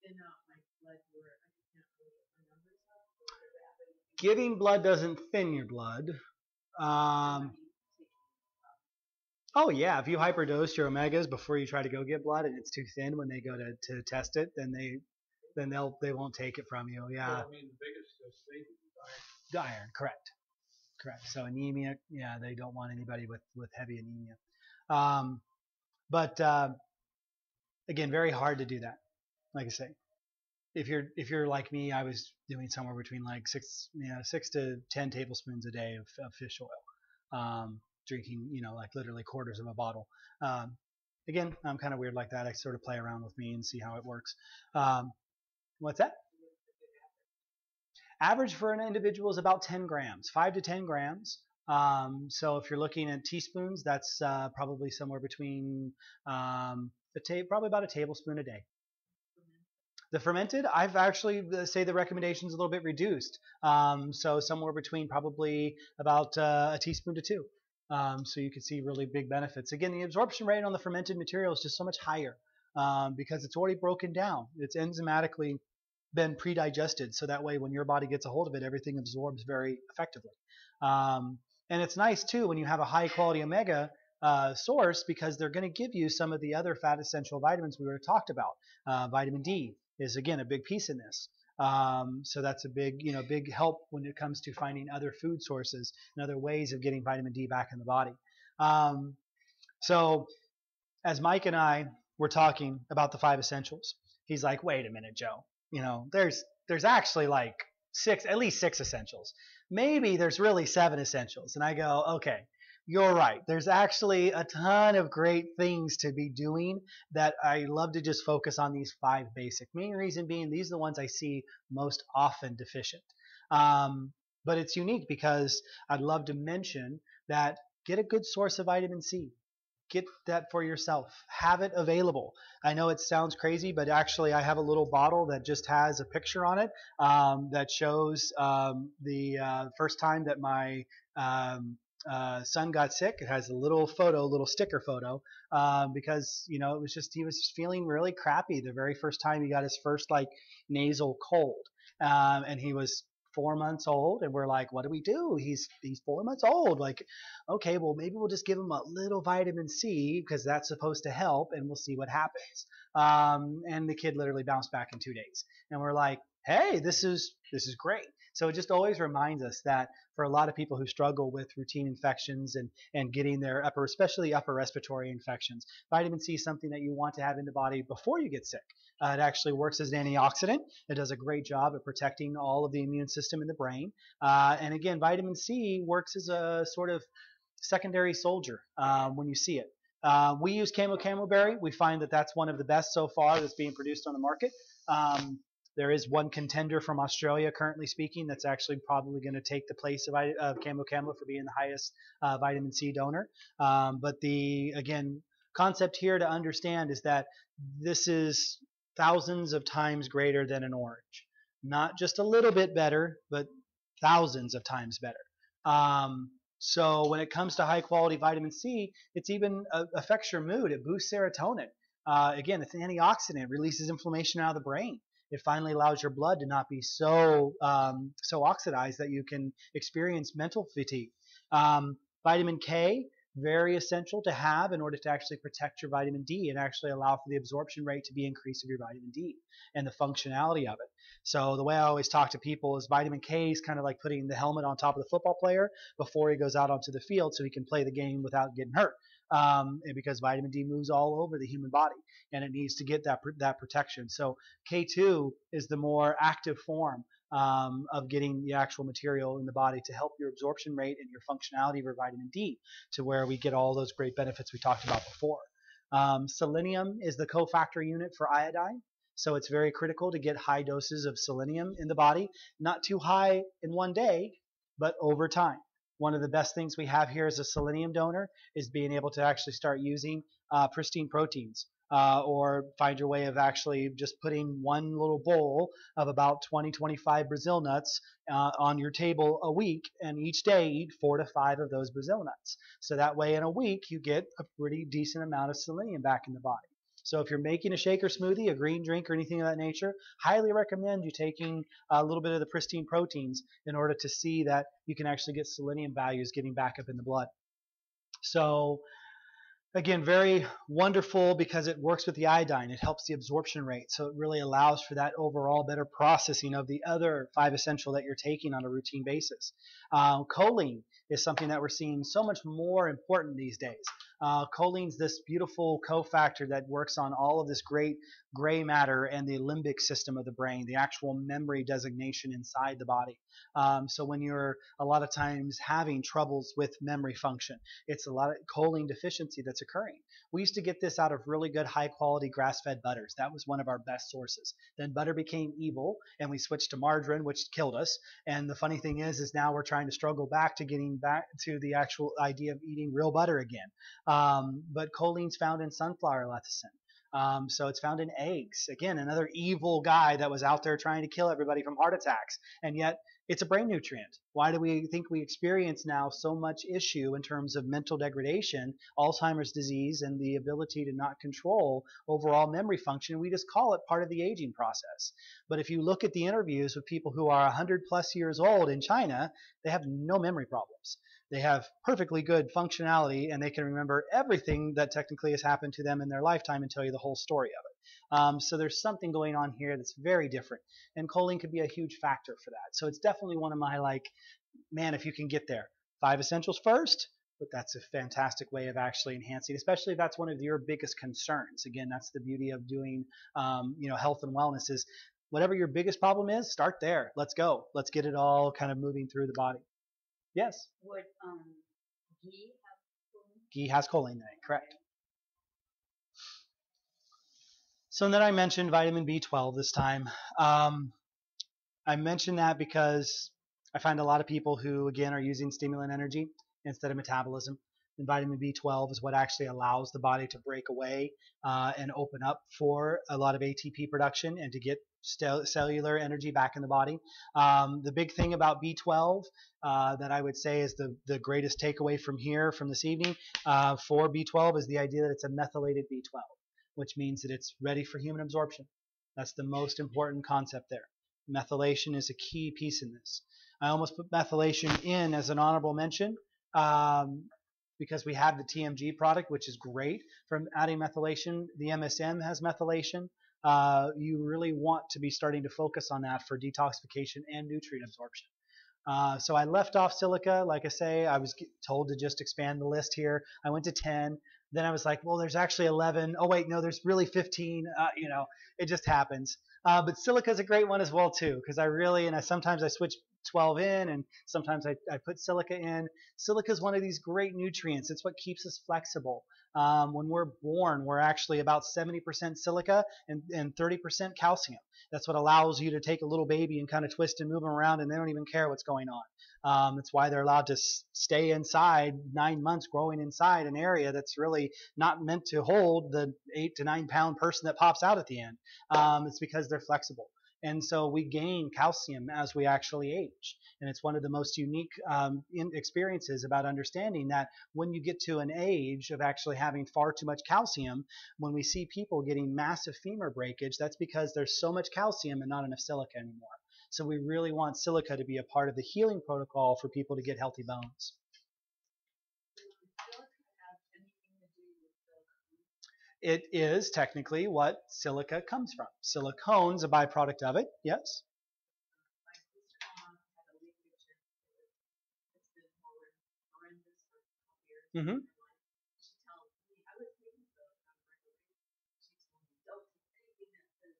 spin out my blood where I can't really get my numbers up, or does it have anything to Giving blood doesn't thin your blood. Oh yeah, if you hyperdose your omegas before you try to go get blood and it's too thin when they go to test it, then they won't take it from you. Yeah. Well, I mean, the biggest thing is iron. Iron, correct. So anemia, yeah, they don't want anybody with heavy anemia. But again, very hard to do that. Like I say, if you're like me, I was doing somewhere between like 6 to 10 tablespoons a day of fish oil, drinking like literally quarters of a bottle. Again, I'm kind of weird like that. I sort of play around with me and see how it works. What's that? Average for an individual is about 10 grams, 5 to 10 grams. So if you're looking at teaspoons, that's probably somewhere between probably about a tablespoon a day. The fermented, I've actually say the recommendation is a little bit reduced. So somewhere between probably about a teaspoon to 2. So you can see really big benefits. Again, the absorption rate on the fermented material is just so much higher because it's already broken down. It's enzymatically been pre-digested, so that way when your body gets a hold of it, everything absorbs very effectively. And it's nice too when you have a high quality omega source, because they're going to give you some of the other fat essential vitamins we already talked about. Vitamin D is again a big piece in this. So that's a big help when it comes to finding other food sources and other ways of getting vitamin D back in the body. So as Mike and I were talking about the 5 essentials, he's like, wait a minute, Joe, there's actually like at least 6 essentials. Maybe there's really 7 essentials. And I go, okay, you're right. There's actually a ton of great things to be doing that I love to just focus on these 5 basic. Main reason being these are the ones I see most often deficient. But it's unique because I'd love to mention that get a good source of vitamin C. Get that for yourself. Have it available. I know it sounds crazy, but actually I have a little bottle that just has a picture on it that shows the first time that my son got sick. It has a little sticker photo, because it was just he was feeling really crappy the very first time he got his first like nasal cold, and he was 4 months old, and we're like, what do we do? He's 4 months old. Like, okay, well maybe we'll just give him a little vitamin C because that's supposed to help, and we'll see what happens. And the kid literally bounced back in 2 days, and we're like, hey, this is great. So it just always reminds us that for a lot of people who struggle with routine infections and getting their especially upper respiratory infections, vitamin C is something that you want to have in the body before you get sick. It actually works as an antioxidant. It does a great job at protecting all of the immune system in the brain. And again, vitamin C works as a sort of secondary soldier when you see it. We use Camoberry. We find that that's one of the best so far that's being produced on the market. There is one contender from Australia, currently speaking, that's actually probably going to take the place of Camo for being the highest vitamin C donor. But the, again, concept here to understand is that this is thousands of times greater than an orange. Not just a little bit better, but thousands of times better. So when it comes to high quality vitamin C, it's even affects your mood. It boosts serotonin. Again, it's an antioxidant. It releases inflammation out of the brain. It finally allows your blood to not be so oxidized that you can experience mental fatigue. Vitamin K, very essential to have in order to actually protect your vitamin D and actually allow for the absorption rate to be increased of your vitamin D and the functionality of it. So the way I always talk to people is vitamin K is kind of like putting the helmet on top of the football player before he goes out onto the field so he can play the game without getting hurt. Because vitamin D moves all over the human body and it needs to get that protection. So K2 is the more active form of getting the actual material in the body to help your absorption rate and your functionality of your vitamin D to where we get all those great benefits we talked about before. Selenium is the cofactor unit for iodine. So it's very critical to get high doses of selenium in the body, not too high in one day, but over time. One of the best things we have here as a selenium donor is being able to actually start using pristine proteins. Or find your way of actually just putting one little bowl of about 20-25 Brazil nuts on your table a week, and each day eat 4 to 5 of those Brazil nuts. So that way in a week you get a pretty decent amount of selenium back in the body. So if you're making a shake or smoothie, a green drink, or anything of that nature, highly recommend you taking a little bit of the pristine proteins in order to see that you can actually get selenium values getting back up in the blood. So again, very wonderful because it works with the iodine. It helps the absorption rate. So it really allows for that overall better processing of the other 5 essential that you're taking on a routine basis. Choline is something that we're seeing so much more important these days. Choline's this beautiful cofactor that works on all of this great gray matter and the limbic system of the brain, the actual memory designation inside the body. So when you're a lot of times having troubles with memory function, it's a lot of choline deficiency that's occurring. We used to get this out of really good high quality grass-fed butters. That was one of our best sources. Then butter became evil and we switched to margarine, which killed us. And the funny thing is now we're trying to struggle back to getting back to the actual idea of eating real butter again. But choline's found in sunflower lecithin. So it's found in eggs. Again, another evil guy that was out there trying to kill everybody from heart attacks. And yet it's a brain nutrient. Why do we think we experience now so much issue in terms of mental degradation, Alzheimer's disease, and the ability to not control overall memory function? We just call it part of the aging process. But if you look at the interviews with people who are 100 plus years old in China, they have no memory problems. They have perfectly good functionality, and they can remember everything that technically has happened to them in their lifetime and tell you the whole story of it. So there's something going on here that's very different, and choline could be a huge factor for that. So it's definitely one of my, man, if you can get there. 5 essentials first, but that's a fantastic way of actually enhancing, especially if that's one of your biggest concerns. Again, that's the beauty of doing, health and wellness is whatever your biggest problem is, start there. Let's go. Let's get it all kind of moving through the body. Yes? Would ghee have choline? Ghee has choline in it, correct. So then I mentioned vitamin B12 this time. I mentioned that because I find a lot of people who, again, are using stimulant energy instead of metabolism. And vitamin B12 is what actually allows the body to break away and open up for a lot of ATP production and to get cellular energy back in the body. The big thing about B12 that I would say is the greatest takeaway from this evening for B12 is the idea that it's a methylated B12, which means that it's ready for human absorption. That's the most important concept there. Methylation is a key piece in this. I almost put methylation in as an honorable mention because we have the TMG product, which is great for adding methylation. The MSM has methylation. You really want to be starting to focus on that for detoxification and nutrient absorption. So I left off silica. Like I say, I was told to just expand the list here. I went to 10. Then I was like, well, there's actually 11. Oh, wait, no, there's really 15. It just happens. But silica is a great one as well, too, because sometimes I switch 12 in, and sometimes I put silica in. Silica is one of these great nutrients. It's what keeps us flexible. When we're born, we're actually about 70% silica and 30% calcium. That's what allows you to take a little baby and kind of twist and move them around, and they don't even care what's going on. That's why they're allowed to stay inside 9 months, growing inside an area that's really not meant to hold the 8 to 9 pound person that pops out at the end. It's because they're flexible. And so we gain calcium as we actually age. And it's one of the most unique experiences about understanding that when you get to an age of actually having far too much calcium, when we see people getting massive femur breakage, that's because there's so much calcium and not enough silica anymore. So we really want silica to be a part of the healing protocol for people to get healthy bones. It is technically what silica comes from. Silicone's a byproduct of it, yes? My sister-in-law had a leakage and it's been horrendous for a couple years. Mm-hmm. She tells me, I was taking silicone regularly. She told me, don't take anything that says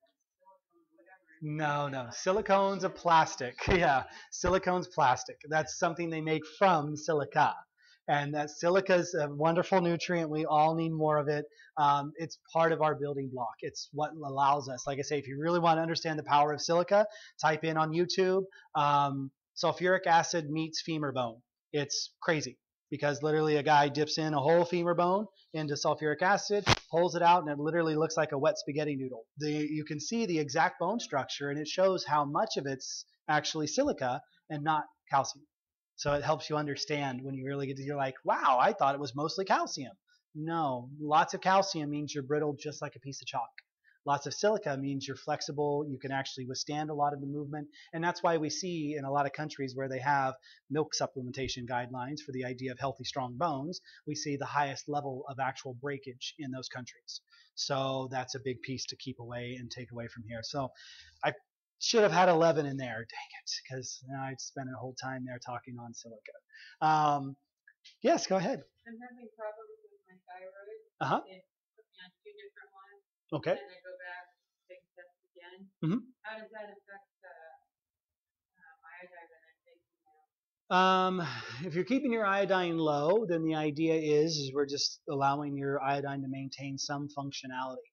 silicone, whatever. No. Silicone's a plastic. Yeah, silicone's plastic. That's something they make from silica. And that silica is a wonderful nutrient. We all need more of it. It's part of our building block. It's what allows us. Like I say, if you really want to understand the power of silica, type in on YouTube, sulfuric acid meets femur bone. It's crazy because literally a guy dips in a whole femur bone into sulfuric acid, pulls it out, and it literally looks like a wet spaghetti noodle. You can see the exact bone structure, and it shows how much of it's actually silica and not calcium. So it helps you understand when you really get to, you're like, wow, I thought it was mostly calcium. No, lots of calcium means you're brittle just like a piece of chalk. Lots of silica means you're flexible, you can actually withstand a lot of the movement, and that's why we see in a lot of countries where they have milk supplementation guidelines for the idea of healthy, strong bones, we see the highest level of actual breakage in those countries. So that's a big piece to keep away and take away from here. So I should have had 11 in there, dang it, because I'd spent a whole time there talking on silica. Yes, go ahead. I'm having problems with my thyroid. Uh-huh. They put me on 2 different ones. Okay. And I go back, take tests again. Mhm. How does that affect my iodine that I'm taking now? If you're keeping your iodine low, then the idea is we're just allowing your iodine to maintain some functionality.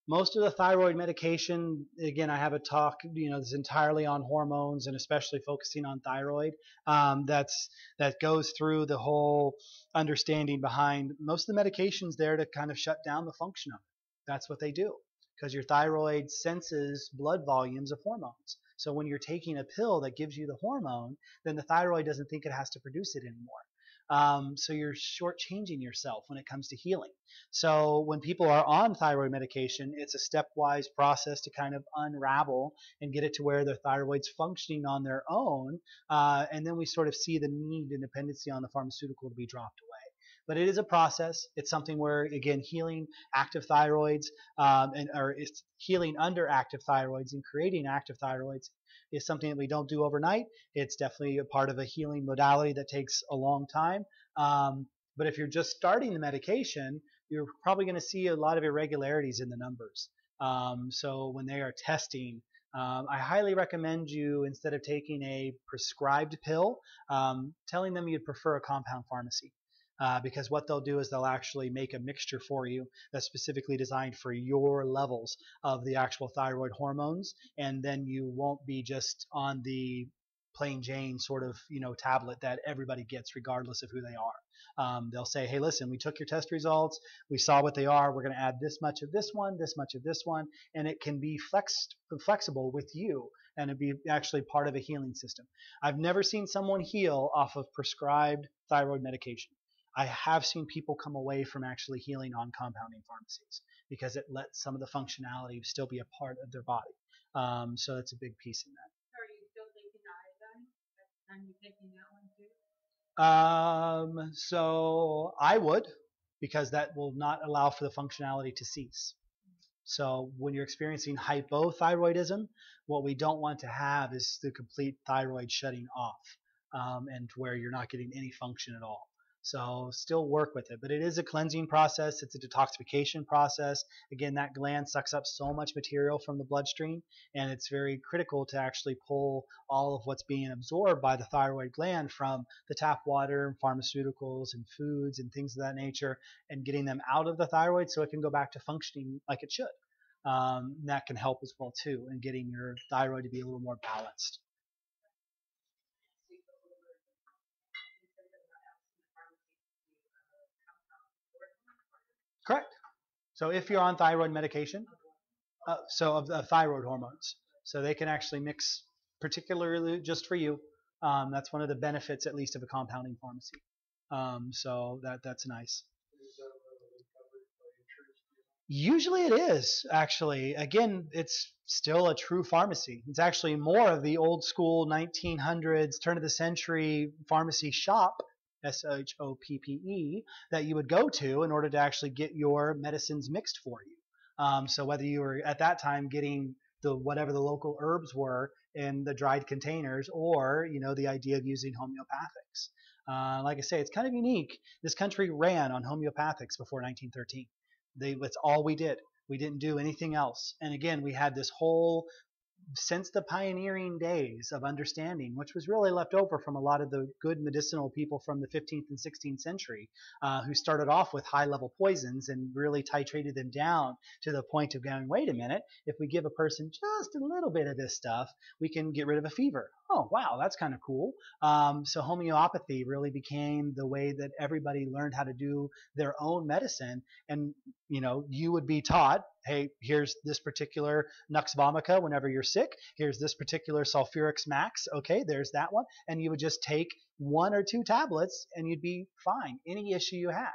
Most of the thyroid medication, again, I have a talk, that's entirely on hormones and especially focusing on thyroid. That goes through the whole understanding behind most of the medications there to kind of shut down the function of it. That's what they do because your thyroid senses blood volumes of hormones. So when you're taking a pill that gives you the hormone, then the thyroid doesn't think it has to produce it anymore. So you're shortchanging yourself when it comes to healing. So when people are on thyroid medication, it's a stepwise process to kind of unravel and get it to where their thyroid's functioning on their own. And then we sort of see the need and dependency on the pharmaceutical to be dropped away. But it is a process. It's something where, again, healing active thyroids or it's healing under active thyroids and creating active thyroids is something that we don't do overnight. It's definitely a part of a healing modality that takes a long time. But if you're just starting the medication, you're probably going to see a lot of irregularities in the numbers. So when they are testing, I highly recommend you, instead of taking a prescribed pill, telling them you'd prefer a compound pharmacy. Because what they'll do is they'll actually make a mixture for you that's specifically designed for your levels of the actual thyroid hormones, and then you won't be just on the plain Jane sort of tablet that everybody gets regardless of who they are. They'll say, hey, listen, we took your test results, we saw what they are, we're going to add this much of this one, this much of this one, and it can be flexible with you, and it'd be actually part of a healing system. I've never seen someone heal off of prescribed thyroid medication. I have seen people come away from actually healing on compounding pharmacies because it lets some of the functionality still be a part of their body. So that's a big piece in that. Are you still taking iodine? Are you taking that one too? So I would, because that will not allow for the functionality to cease. So when you're experiencing hypothyroidism, what we don't want to have is the complete thyroid shutting off, and where you're not getting any function at all. So still work with it, but it is a cleansing process. It's a detoxification process. Again, that gland sucks up so much material from the bloodstream, and it's very critical to actually pull all of what's being absorbed by the thyroid gland from the tap water, pharmaceuticals, and foods and things of that nature, and getting them out of the thyroid so it can go back to functioning like it should. That can help as well too in getting your thyroid to be a little more balanced. Correct. So if you're on thyroid medication, so of the thyroid hormones, so they can actually mix particularly just for you. That's one of the benefits, at least, of a compounding pharmacy. So that's nice. Usually it is, actually. Again, it's still a true pharmacy. It's actually more of the old school 1900s, turn of the century pharmacy shop, SHOPPE, that you would go to in order to actually get your medicines mixed for you. So whether you were at that time getting whatever the local herbs were in the dried containers, or the idea of using homeopathics. Like I say, it's kind of unique. This country ran on homeopathics before 1913. That's all we did. We didn't do anything else. And again, we had this whole since the pioneering days of understanding, which was really left over from a lot of the good medicinal people from the 15th and 16th century, who started off with high-level poisons and really titrated them down to the point of going, wait a minute, if we give a person just a little bit of this stuff, we can get rid of a fever. Oh, wow, that's kind of cool. So homeopathy really became the way that everybody learned how to do their own medicine. And, you would be taught, hey, here's this particular Nux vomica whenever you're sick. Here's this particular Sulfurix Max. Okay, there's that one. And you would just take 1 or 2 tablets and you'd be fine, any issue you had.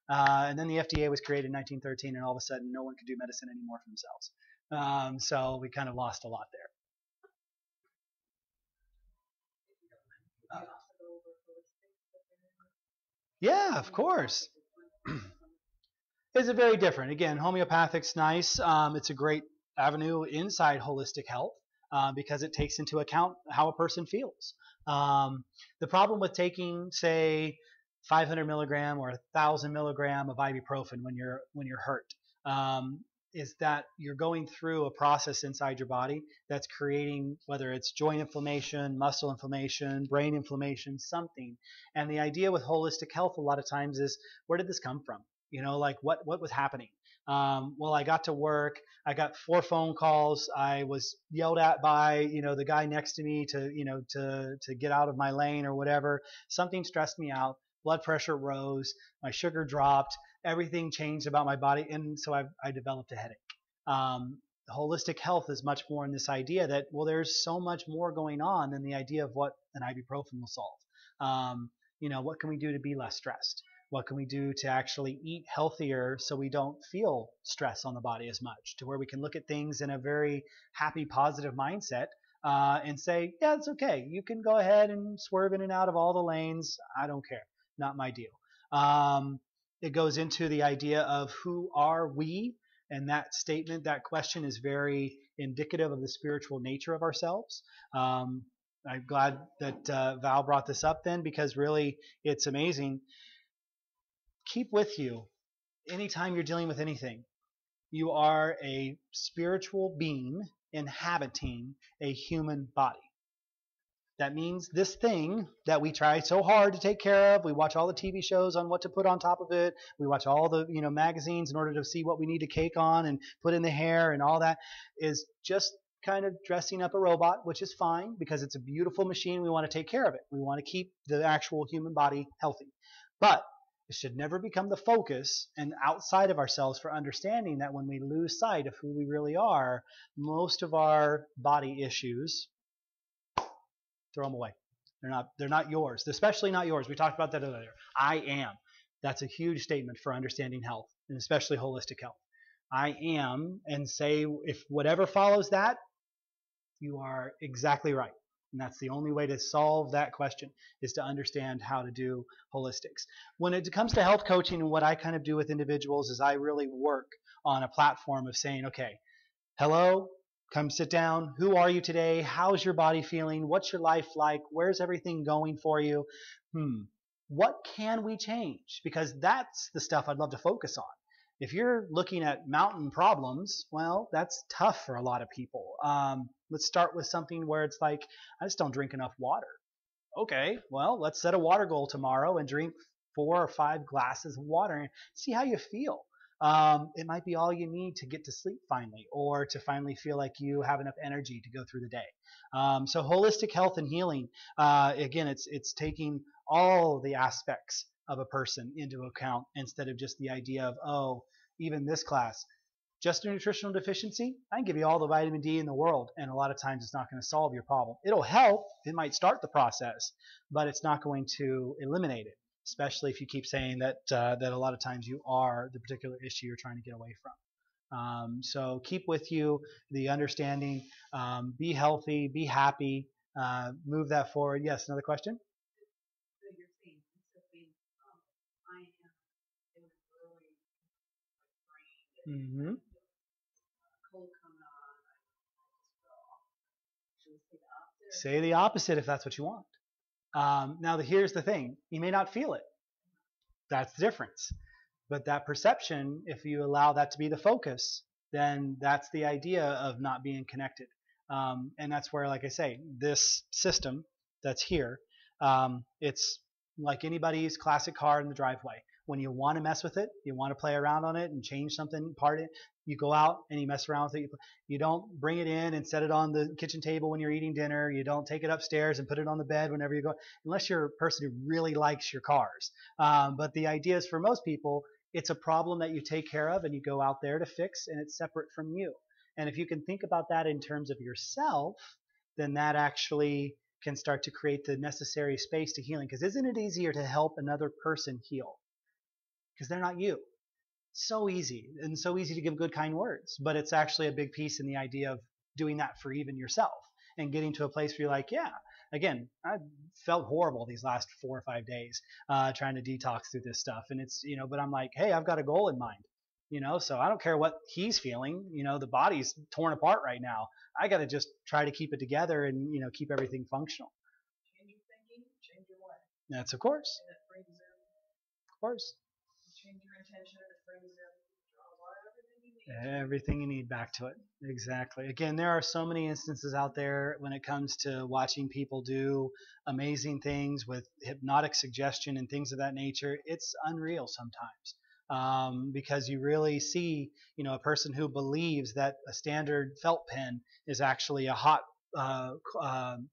And then the FDA was created in 1913, and all of a sudden no one could do medicine anymore for themselves. So we kind of lost a lot there. Yeah, of course. It's very different. Again, homeopathic's nice. It's a great avenue inside holistic health because it takes into account how a person feels. The problem with taking, say, 500 milligram or 1,000 milligram of ibuprofen when you're hurt is that you're going through a process inside your body that's creating, whether it's joint inflammation, muscle inflammation, brain inflammation, something. And the idea with holistic health a lot of times is, where did this come from? Like what was happening? Well, I got to work. I got 4 phone calls. I was yelled at by, the guy next to me to get out of my lane or whatever. Something stressed me out. Blood pressure rose. My sugar dropped. Everything changed about my body. And so I developed a headache. Holistic health is much more in this idea that, well, there's so much more going on than the idea of what an ibuprofen will solve. What can we do to be less stressed? What can we do to actually eat healthier so we don't feel stress on the body as much, to where we can look at things in a very happy, positive mindset and say, yeah, it's okay. You can go ahead and swerve in and out of all the lanes. I don't care. Not my deal. It goes into the idea of who are we? And that statement, that question is very indicative of the spiritual nature of ourselves. I'm glad that Val brought this up then, because really it's amazing. Keep with you anytime you're dealing with anything. You are a spiritual being inhabiting a human body. That means this thing that we try so hard to take care of, we watch all the TV shows on what to put on top of it, we watch all the magazines in order to see what we need to cake on and put in the hair and all that, is just kind of dressing up a robot, which is fine because it's a beautiful machine. We want to take care of it. We want to keep the actual human body healthy. But it should never become the focus and outside of ourselves, for understanding that when we lose sight of who we really are, most of our body issues, throw them away. They're not yours, especially not yours. We talked about that earlier. I am. That's a huge statement for understanding health, and especially holistic health. I am, and say, if whatever follows that, you are exactly right. And that's the only way to solve that question, is to understand how to do holistics. When it comes to health coaching, and what I kind of do with individuals is I really work on a platform of saying, okay, hello, come sit down. Who are you today? How's your body feeling? What's your life like? Where's everything going for you? What can we change? Because that's the stuff I'd love to focus on. If you're looking at mountain problems, well, that's tough for a lot of people. Let's start with something where it's like, I just don't drink enough water. Okay, well, let's set a water goal tomorrow and drink 4 or 5 glasses of water and see how you feel. It might be all you need to get to sleep finally, or to finally feel like you have enough energy to go through the day. So holistic health and healing, again, it's taking all the aspects of a person into account, instead of just the idea of, oh, even this class, just a nutritional deficiency, I can give you all the vitamin D in the world, and a lot of times it's not going to solve your problem. It'll help. It might start the process, but it's not going to eliminate it, especially if you keep saying that that a lot of times you are the particular issue you're trying to get away from. So keep with you the understanding, be healthy, be happy, move that forward. Yes, another question? So you're saying, instead of being, I am feeling really drained and cold coming on, I just feel off. Should we say the opposite? Say the opposite if that's what you want. Now, here's the thing. You may not feel it. That's the difference. But that perception, if you allow that to be the focus, then that's the idea of not being connected. And that's where, like I say, this system that's here, it's like anybody's classic car in the driveway. When you want to mess with it, you want to play around on it and change something, part it, you go out and you mess around with it. You don't bring it in and set it on the kitchen table when you're eating dinner. You don't take it upstairs and put it on the bed whenever you go, unless you're a person who really likes your cars. But the idea is, for most people, it's a problem that you take care of and you go out there to fix, and it's separate from you. And if you can think about that in terms of yourself, then that actually can start to create the necessary space to healing. Because isn't it easier to help another person heal? Because they're not you. So easy, and so easy to give good, kind words. But it's actually a big piece in the idea of doing that for even yourself and getting to a place where you're like, yeah, again, I felt horrible these last 4 or 5 days trying to detox through this stuff. And it's, but I'm like, hey, I've got a goal in mind. So I don't care what he's feeling. The body's torn apart right now. I got to just try to keep it together and, keep everything functional. Change your thinking, change your way. That's of course. And it brings in, of course. You change your intention, and it brings in, draws out everything you need. Everything you need back to it. Exactly. Again, there are so many instances out there when it comes to watching people do amazing things with hypnotic suggestion and things of that nature. It's unreal sometimes. Because you really see, a person who believes that a standard felt pen is actually a hot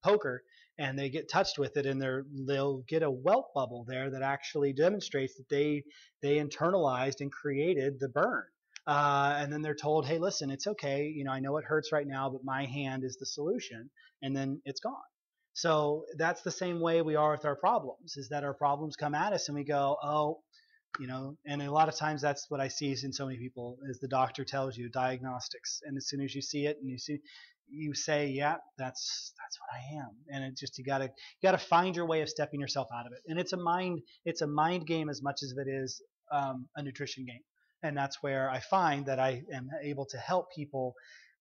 poker, and they get touched with it, and they'll get a welt bubble there that actually demonstrates that they internalized and created the burn. And then they're told, hey, listen, it's okay. I know it hurts right now, but my hand is the solution. And then it's gone. So that's the same way we are with our problems, is that our problems come at us and we go, oh, and a lot of times that's what I see in so many people is the doctor tells you diagnostics. And as soon as you see it and you say, yeah, that's what I am. And it just, you gotta find your way of stepping yourself out of it. And it's a mind game as much as it is a nutrition game. And that's where I find that I am able to help people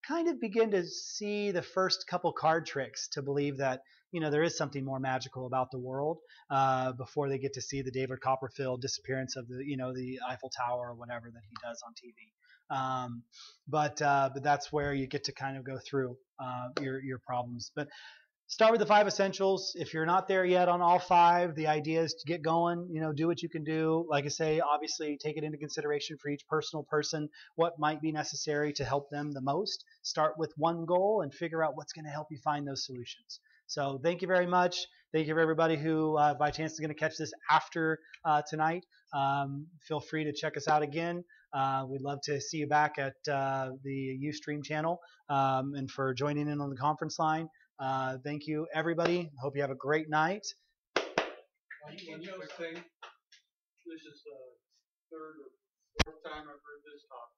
kind of begin to see the first couple card tricks to believe that, there is something more magical about the world before they get to see the David Copperfield disappearance of the Eiffel Tower or whatever that he does on TV. But that's where you get to kind of go through your problems. But start with the 5 essentials. If you're not there yet on all 5, the idea is to get going, do what you can do. Like I say, obviously take it into consideration for each personal person, what might be necessary to help them the most. Start with one goal and figure out what's going to help you find those solutions. So thank you very much. Thank you for everybody who by chance is going to catch this after tonight. Feel free to check us out again. We'd love to see you back at the Ustream channel and for joining in on the conference line. Thank you, everybody. Hope you have a great night. One quick thing. This is the 3rd or 4th time I've heard this talk.